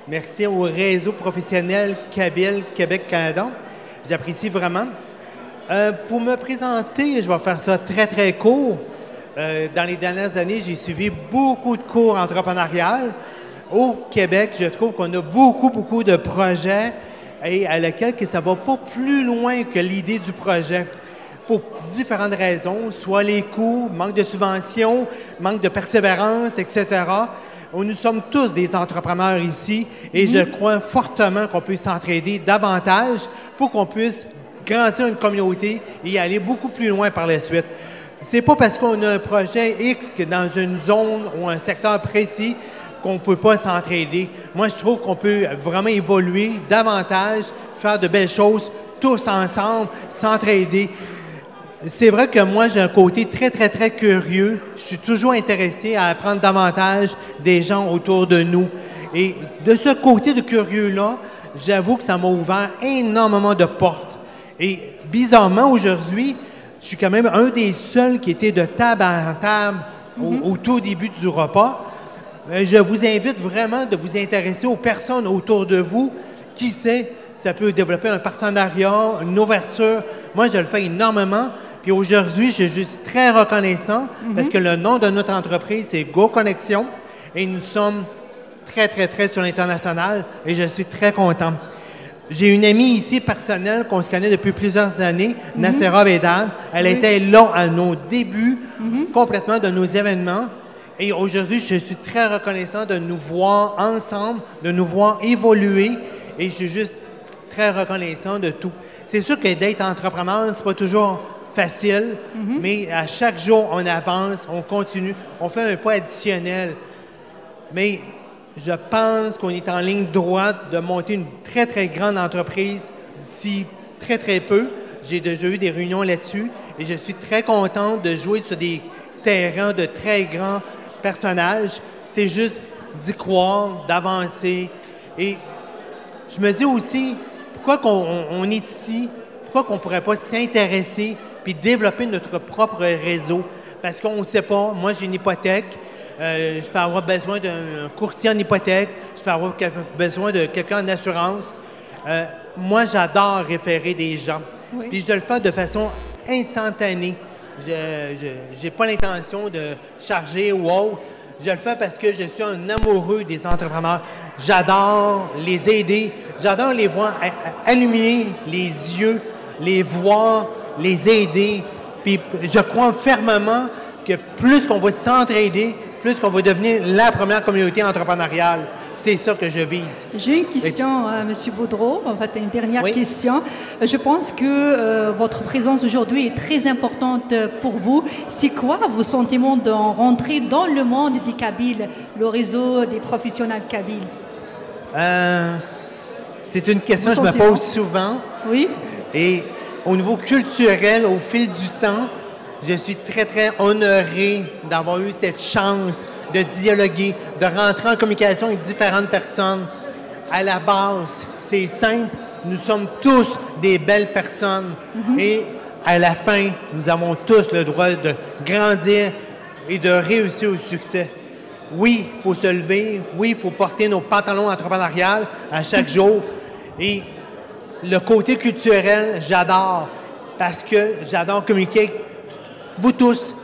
merci au réseau professionnel Kabyle Québec-Canada. J'apprécie vraiment. Pour me présenter, je vais faire ça très court. Dans les dernières années, j'ai suivi beaucoup de cours entrepreneuriales. Au Québec, je trouve qu'on a beaucoup de projets et à laquelle ça ne va pas plus loin que l'idée du projet. Pour différentes raisons, soit les coûts, manque de subventions, manque de persévérance, etc. Nous sommes tous des entrepreneurs ici et je crois fortement qu'on peut s'entraider davantage pour qu'on puisse grandir une communauté et aller beaucoup plus loin par la suite. C'est pas parce qu'on a un projet X que dans une zone ou un secteur précis qu'on ne peut pas s'entraider. Moi, je trouve qu'on peut vraiment évoluer davantage, faire de belles choses, tous ensemble, s'entraider. C'est vrai que moi, j'ai un côté très curieux. Je suis toujours intéressé à apprendre davantage des gens autour de nous. Et de ce côté de curieux-là, j'avoue que ça m'a ouvert énormément de portes. Et bizarrement, aujourd'hui, je suis quand même un des seuls qui était de table en table au tout début du repas. Je vous invite vraiment de vous intéresser aux personnes autour de vous. Qui sait, ça peut développer un partenariat, une ouverture. Moi, je le fais énormément. Puis aujourd'hui, je suis juste très reconnaissant parce que le nom de notre entreprise, c'est Go Connexion. Et nous sommes très sur l'international et je suis très content. J'ai une amie ici personnelle qu'on se connaît depuis plusieurs années, Nassera Vedad. Elle était là à nos débuts, complètement de nos événements. Et aujourd'hui, je suis très reconnaissant de nous voir ensemble, de nous voir évoluer. Et je suis juste très reconnaissant de tout. C'est sûr que d'être entrepreneur, c'est pas toujours facile, mais à chaque jour, on avance, on continue, on fait un pas additionnel. Mais je pense qu'on est en ligne droite de monter une très grande entreprise d'ici très peu. J'ai déjà eu des réunions là-dessus et je suis très content de jouer sur des terrains de très grands personnages. C'est juste d'y croire, d'avancer. Et je me dis aussi, pourquoi on est ici? Pourquoi qu'on ne pourrait pas s'intéresser puis développer notre propre réseau? Parce qu'on ne sait pas. Moi, j'ai une hypothèque. Je peux avoir besoin d'un courtier en hypothèque. Je peux avoir besoin de quelqu'un en assurance. Moi, j'adore référer des gens. Oui. Puis je le fais de façon instantanée. Je n'ai pas l'intention de charger ou autre. Je le fais parce que je suis un amoureux des entrepreneurs. J'adore les aider. J'adore les voir allumer les yeux, les voir, les aider. Puis je crois fermement que plus qu'on va s'entraider, plus qu'on va devenir la première communauté entrepreneuriale. C'est ça que je vise. J'ai une question, M. Boudreau, en fait, une dernière question. Je pense que votre présence aujourd'hui est très importante pour vous. C'est quoi vos sentiments de rentrer dans le monde des Kabyles, le réseau des professionnels kabyles? C'est une question que je me pose souvent. Oui. Et au niveau culturel, au fil du temps, je suis très, très honoré d'avoir eu cette chance de dialoguer, de rentrer en communication avec différentes personnes. À la base, c'est simple, nous sommes tous des belles personnes. Et à la fin, nous avons tous le droit de grandir et de réussir au succès. Oui, il faut se lever. Oui, il faut porter nos pantalons entrepreneuriales à chaque jour. Et le côté culturel, j'adore parce que j'adore communiquer avec vous tous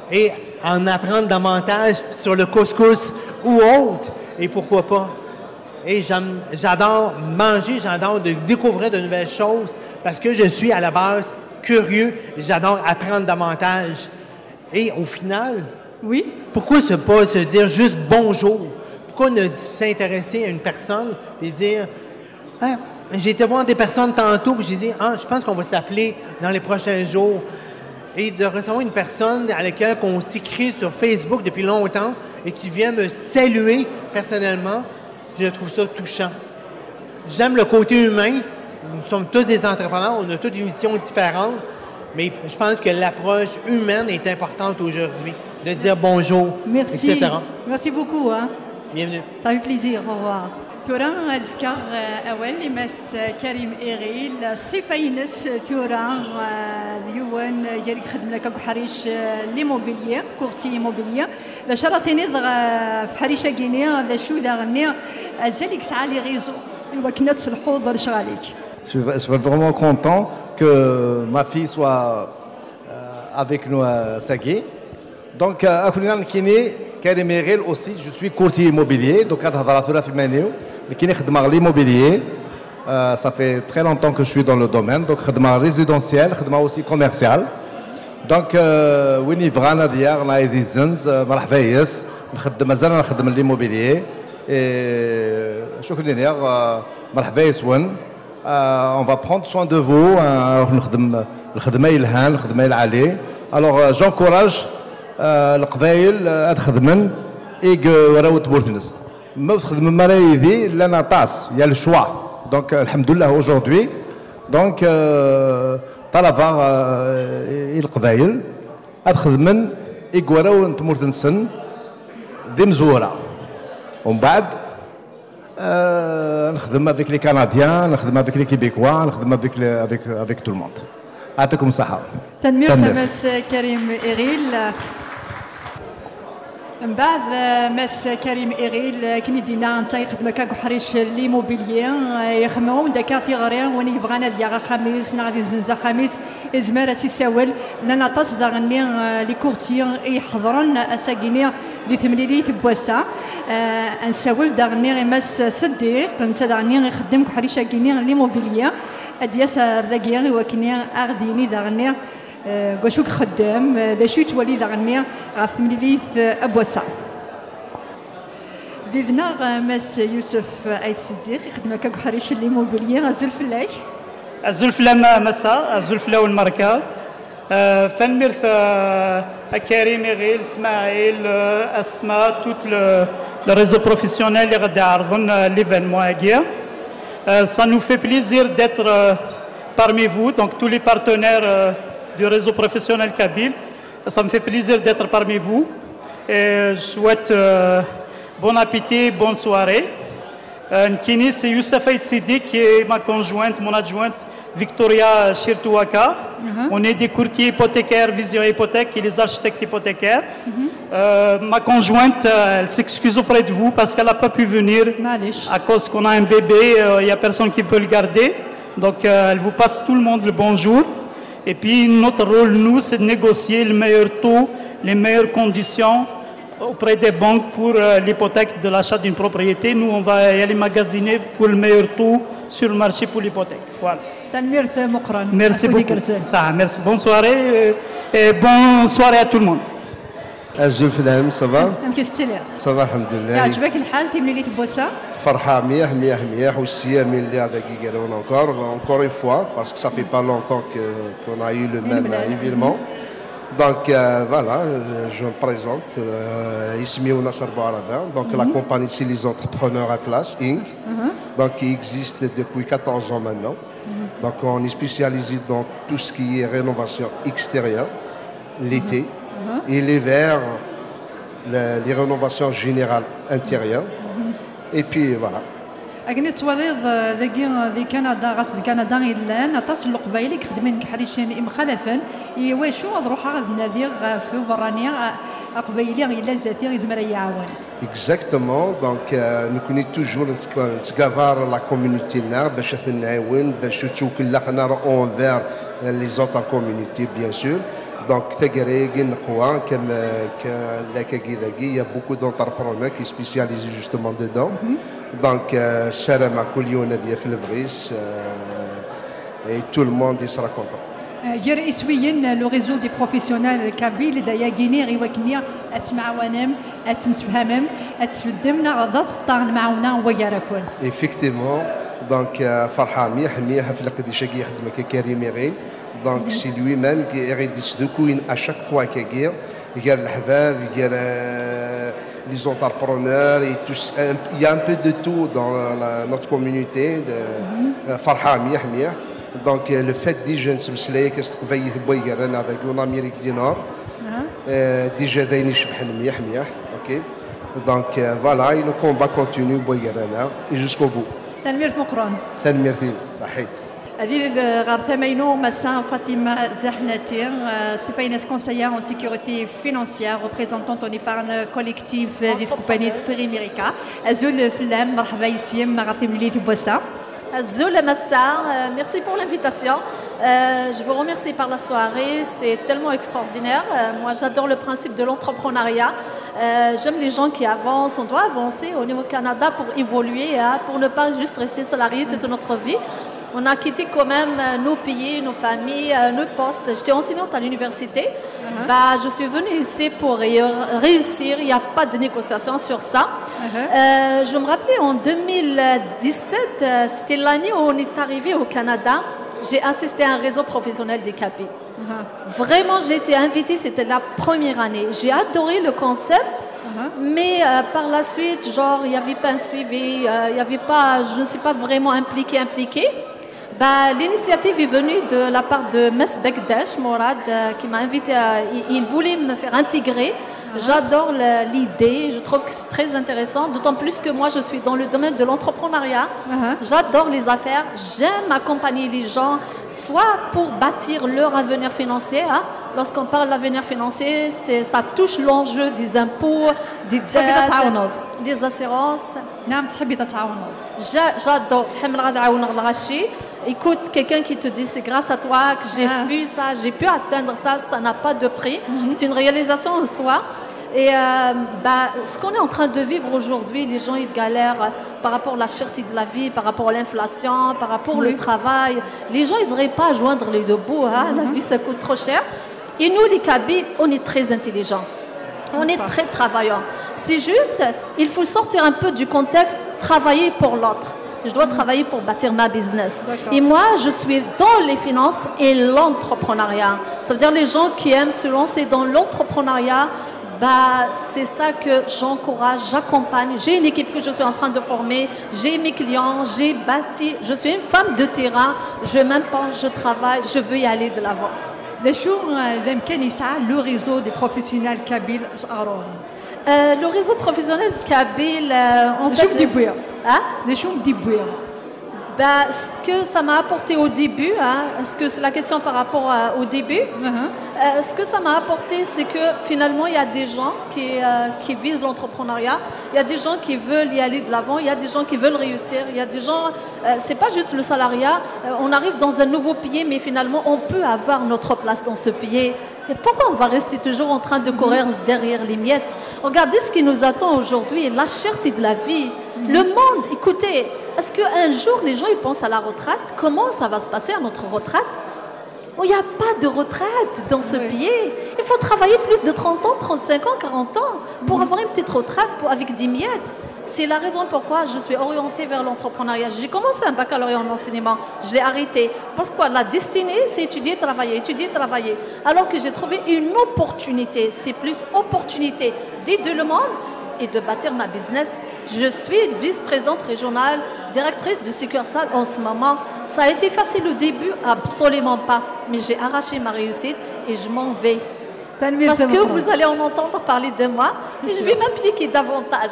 et en apprendre davantage sur le couscous ou autre. Et pourquoi pas? Et j'adore manger, j'adore découvrir de nouvelles choses parce que je suis à la base curieux et j'adore apprendre davantage. Et au final, oui, pourquoi pas se dire juste bonjour? Pourquoi ne s'intéresser à une personne et dire j'ai été voir des personnes tantôt et j'ai dit je pense qu'on va s'appeler dans les prochains jours. Et de recevoir une personne à laquelle on s'écrit sur Facebook depuis longtemps et qui vient me saluer personnellement, je trouve ça touchant. J'aime le côté humain. Nous sommes tous des entrepreneurs, on a toutes des missions différentes, mais je pense que l'approche humaine est importante aujourd'hui. De dire bonjour, merci. etc. Merci beaucoup. Hein. Bienvenue. Ça fait plaisir. Au revoir. ثورة أذكر أول مس كريم إيغيل صفينس ثورة اليوان يلي خدم لك حريش ليموبيليا كورتي موبيليا بشرتني في حريشة غينيا ذا شو ذا غني أزالك سعى لي غيزو وكنا تصلحوا ضل شغاليك. Je suis vraiment content que ma fille soit avec nous à Sagui. Donc, à Koulinan Kini, Karim Eghel aussi, je suis courtier immobilier. Donc, à Hadaratura Fimanéo, mais qui est l'immobilier. Ça fait très longtemps que je suis dans le domaine. Donc, khadma résidentiel, khadma aussi commercial. Donc, Winnie Vrana d'hier, on a des zens, Marhveïs, mazal on l'immobilier. Et je suis hier, Marhveïs Wen. On va prendre soin de vous. الخدمة يلهان الخدمة يلعالي. Alors, j'encourage القبائل هاد خدمن إيج وراو تبورتنس. ما تخدم مرايدي لنا طاس يا الشوا. Donc, الحمد لله aujourd'hui. Donc, طلبا القبائل هاد خدمن إيج وراو تبورتنسن دي مزورة. ومن بعد نخدم avec les Canadiens, نخدم avec les Québécois, نخدم avec tout le monde. يعطيكم الصحة. تنمير مس كريم إيغيل. من بعد مس كريم إيغيل كني دينا نتا يخدم كاكو حريش ليموبيليي يخدموا داكا في غريان وني بغانا ديال خميس نغادي زنزا خميس ازمار سيساول لنا تصدر غني لي كورتي يحضرن اساكيني دي ثمليلي بواسا نساول داغني مس صديق كنت داغني يخدم كحريشه كيني ليموبيليي ادياس ذاكيا وكني اغديني داغني كوشوك خدام دا شو تولي داغني غاف ثمليلي بواسا بيفنا مس يوسف ايت صديق يخدم كحريشه ليموبيليي غزل فلاك الزلفلة مساء الزلفلة والمركة فنمرث كريم إيغيل اسماعيل اسماء توت le réseau professionnel اللي غادي يعرضون l'événement هاكيا. Ça nous fait plaisir d'être parmi vous, donc tous les partenaires du réseau professionnel kabyle. Ça me fait plaisir d'être parmi vous et je souhaite bon appétit, bonne soirée. Nkini, c'est Youssef Aït Sidi qui est ma conjointe, mon adjointe, Victoria Shirtouaka. On est des courtiers hypothécaires, Vision Hypothèque et les architectes hypothécaires. Ma conjointe, elle s'excuse auprès de vous parce qu'elle n'a pas pu venir à cause qu'on a un bébé, il n'y a personne qui peut le garder. Donc elle vous passe tout le monde le bonjour. Et puis notre rôle, nous, c'est de négocier le meilleur taux, les meilleures conditions auprès des banques pour l'hypothèque de l'achat d'une propriété. Nous, on va y aller magasiner pour le meilleur taux sur le marché pour l'hypothèque. Voilà. Merci beaucoup. Ça, merci. Bonne soirée et bonne soirée à tout le monde. Azul Flam, ça va? Ça va, alhamdoulilah. يعجبك الحال تيملي لي تبوسه؟ فرحة ميح ميح ميح aussi Amélie avec Guigueron encore une fois parce que ça fait pas longtemps qu'on a eu le même événement. Donc voilà, je me présente, Ismi Ounassar Bouarabin, donc la compagnie c'est les entrepreneurs Atlas Inc. Donc qui existe depuis 14 ans maintenant. Donc on est spécialisé dans tout ce qui est rénovation extérieure, l'été, et l'hiver, les rénovations générales intérieures. Et puis voilà. أكني تواليض ذي كندا غاس كندا إلا نطاس القبايلي خدمين كحريشين مخالفا يواشو أروح غاد نادي في فرانيا قبايلي إلا زاتي يزمر يعاون. Exactement. Donc nous connaissons toujours la communauté là, باش نعاون باش توكل حنا envers les autres communautés bien sûr. Donc il y a beaucoup d'entrepreneurs qui sont spécialisés justement dedans. Donc Salam Akouliouna Diafilvris et tout le monde sera content. غير اسويا لو ريزو دي بروفيسيونال كابيل دايا غيني غي وكنيا اتمعاونم اتمسفهمم اتفدمنا غدا سطان معاونا وياراكون. Effectivement, donc فرحة ميح ميح في لقد شقي خدمة كريم يغيل. Donc c'est lui-même qui est décidé à chaque fois qu'il y a le Havav, il y a les entrepreneurs, et tout, il y a un peu de tout dans notre communauté de Farha Miah Miah. Donc le fait des jeunes se مسلية كاستقبل بويجران avec en Amérique du Nord. Déjà d'ailleurs شبحنا ميح ميح, ok. Donc voilà, et le combat continue بويجران jusqu'au bout. تنمير مقران. تنمير صحيح. هذه غار ثمينو مسا فاطمة زحنتي سفينة conseillère en sécurité financière représentante en épargne collective des compagnies de Périmérica. Azul Flam, مرحبا يسيم غار ثميني تبوسا. Azul Massa, merci pour l'invitation. Je vous remercie par la soirée, c'est tellement extraordinaire. Moi, j'adore le principe de l'entrepreneuriat. J'aime les gens qui avancent. On doit avancer au niveau Canada pour évoluer, pour ne pas juste rester salarié toute notre vie. On a quitté quand même nos pays, nos familles, nos postes. J'étais enseignante à l'université. Je suis venue ici pour réussir. Il n'y a pas de négociation sur ça. Je me rappelais en 2017, c'était l'année où on est arrivé au Canada. J'ai assisté à un réseau professionnel des CAPI. Vraiment, j'ai été invitée, c'était la première année. J'ai adoré le concept. Mais par la suite, genre, il n'y avait pas un suivi, je ne suis pas vraiment impliquée. L'initiative est venue de la part de Mess Bekdash Mourad qui m'a invité, il voulait me faire intégrer. J'adore l'idée, je trouve que c'est très intéressant, d'autant plus que moi je suis dans le domaine de l'entrepreneuriat. J'adore les affaires, j'aime accompagner les gens, soit pour bâtir leur avenir financier. Lorsqu'on parle d'avenir financier, ça touche l'enjeu des impôts, des dettes, des assurances. J'adore. Écoute, quelqu'un qui te dit c'est grâce à toi que j'ai vu ça, j'ai pu atteindre ça, ça n'a pas de prix. C'est une réalisation en soi. Et ce qu'on est en train de vivre aujourd'hui, les gens ils galèrent par rapport à la cherté de la vie, par rapport à l'inflation, par rapport au travail. Les gens ils n'auraient pas à joindre les deux bouts, la vie ça coûte trop cher. Et nous les Kabyle, on est très intelligents. On est très travaillants. C'est juste, il faut sortir un peu du contexte, travailler pour l'autre. Je dois travailler pour bâtir ma business. Et moi, je suis dans les finances et l'entrepreneuriat. Ça veut dire les gens qui aiment se lancer dans l'entrepreneuriat, c'est ça que j'encourage, j'accompagne. J'ai une équipe que je suis en train de former, j'ai mes clients, j'ai bâti. Je suis une femme de terrain, je m'impenche, je travaille, je veux y aller de l'avant. Le réseau des professionnels kabyles Le réseau professionnel kabyle, en fait... Ce que ça m'a apporté au début, est-ce que c'est la question par rapport au début, ce que ça m'a apporté, c'est que finalement, il y a des gens qui visent l'entrepreneuriat, il y a des gens qui veulent y aller de l'avant, il y a des gens qui veulent réussir, il y a des gens, c'est pas juste le salariat, on arrive dans un nouveau pays, mais finalement, on peut avoir notre place dans ce pays. Et pourquoi on va rester toujours en train de courir derrière les miettes? Regardez ce qui nous attend aujourd'hui, la cherté de la vie. Le monde, écoutez, est-ce qu'un jour les gens ils pensent à la retraite? Comment ça va se passer à notre retraite? Il n'y a pas de retraite dans ce pays. Il faut travailler plus de 30 ans, 35 ans, 40 ans pour avoir une petite retraite avec 10 miettes. C'est la raison pourquoi je suis orientée vers l'entrepreneuriat. J'ai commencé un baccalauréat en enseignement, je l'ai arrêté. Pourquoi? La destinée, c'est étudier, travailler, travailler. Alors que j'ai trouvé une opportunité, c'est plus opportunité d'aider le monde et de bâtir ma business. Je suis vice-présidente régionale, directrice de succursale en ce moment. Ça a été facile au début, absolument pas. Mais j'ai arraché ma réussite et je m'en vais. Parce que vous allez en entendre parler de moi, et je vais m'impliquer davantage.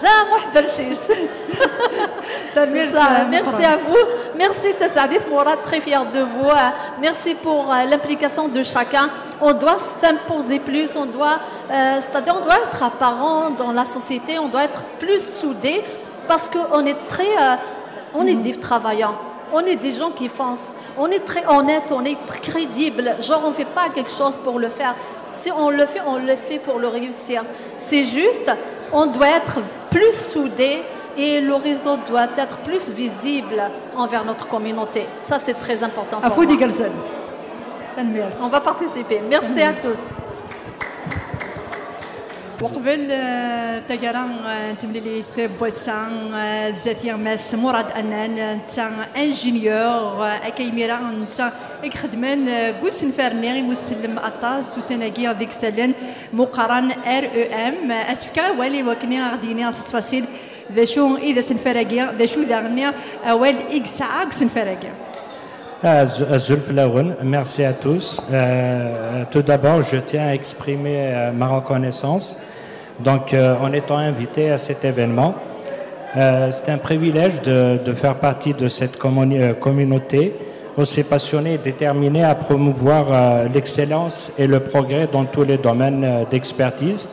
C'est ça. Merci à vous. Merci Tassadith Mourad, très fière de vous. Merci pour l'implication de chacun. On doit s'imposer plus, c'est-à-dire on doit être apparent dans la société, on doit être plus soudés parce qu'on est on est des travailleurs. On est des gens qui foncent. On est très honnête, on est très crédible. Genre, on ne fait pas quelque chose pour le faire. Si on le fait pour le réussir. C'est juste, on doit être plus soudés et le réseau doit être plus visible envers notre communauté. Ça, c'est très important pour moi. On va participer. Merci à tous. وقبل تقرا تمليلي بوسان زاتي ماس مراد انان انت انجينيور اكيميرا انت خدمان كوسن فارني وسلم اطاس وسناكي ديك سالن مقارن ام اسفكا والي وكني غاديني فاسيل ذا شو اذا سنفراكيا ذا شو داغني اول اكس عاك سنفراكيا. Merci à tous. Tout d'abord, je tiens à exprimer ma reconnaissance en étant invité à cet événement. C'est un privilège de faire partie de cette communauté aussi passionnée et déterminée à promouvoir l'excellence et le progrès dans tous les domaines d'expertise.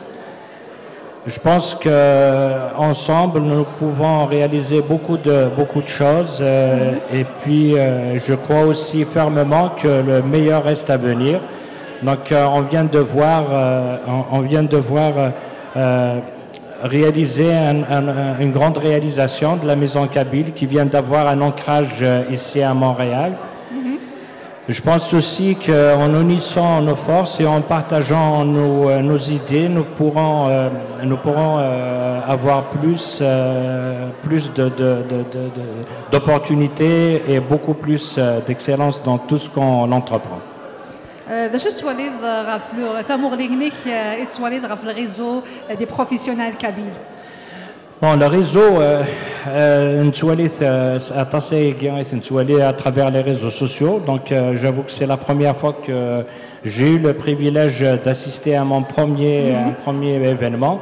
Je pense qu'ensemble, nous pouvons réaliser beaucoup de choses et puis je crois aussi fermement que le meilleur reste à venir. Donc on vient de voir réaliser une grande réalisation de la Maison Kabyle qui vient d'avoir un ancrage ici à Montréal. Je pense aussi qu'en unissant nos forces et en partageant nos idées, nous pourrons avoir plus d'opportunités et beaucoup plus d'excellence dans tout ce qu'on entreprend. باش توليد غاف تامورلينيك توليد غاف الريزو دي بروفيسيونال كابيل. Bon, le réseau, à travers les réseaux sociaux. Donc, j'avoue que c'est la première fois que j'ai eu le privilège d'assister à mon premier événement.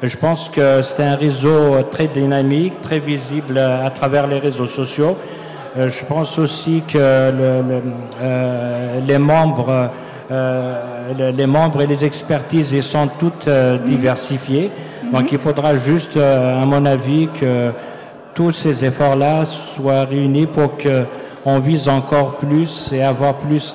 Je pense que c'est un réseau très dynamique, très visible à travers les réseaux sociaux. Je pense aussi que les membres et les expertises ils sont toutes diversifiées. Donc il faudra juste, à mon avis, que tous ces efforts-là soient réunis pour qu'on vise encore plus et avoir plus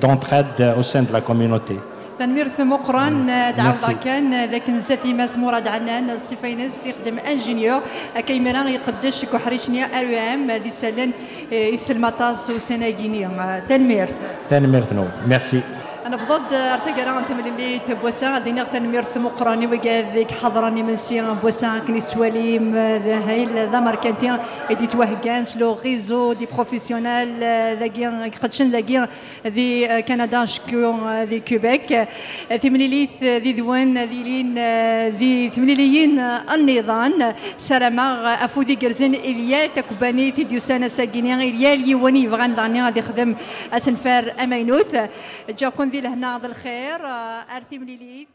d'entraide au sein de la communauté. تنميرث مقران دعوة كان ذاك نزافي ماس مراد عنان الصفينس يخدم انجينيور كيمرا يقدش كحريشنيا ام دي سالن يسلمطاس وسناجينيا تنميرث نو ميرسي. أنا بضد أرتقى أنت من اللي ثبوسان دينا تنميرث مقراني وقاذيك حضراني من سيان بوسان كني سواليم هاي ذا ماركانتين دي توهجان سلو غيزو دي بروفيسيونال ذاكيان قدشن ذاكيان ذي كندا شكون ذي كيبيك ثمنيليث ذي ذوان ذي لين ذي ثمنيليين النظام سرما أفودي جرزن إليال تكباني في ديوسانا ساقينيان إليال يواني بغان داني غادي يخدم أسنفار أمينوث جاكون ذي لهنا الخير أرثي مليليث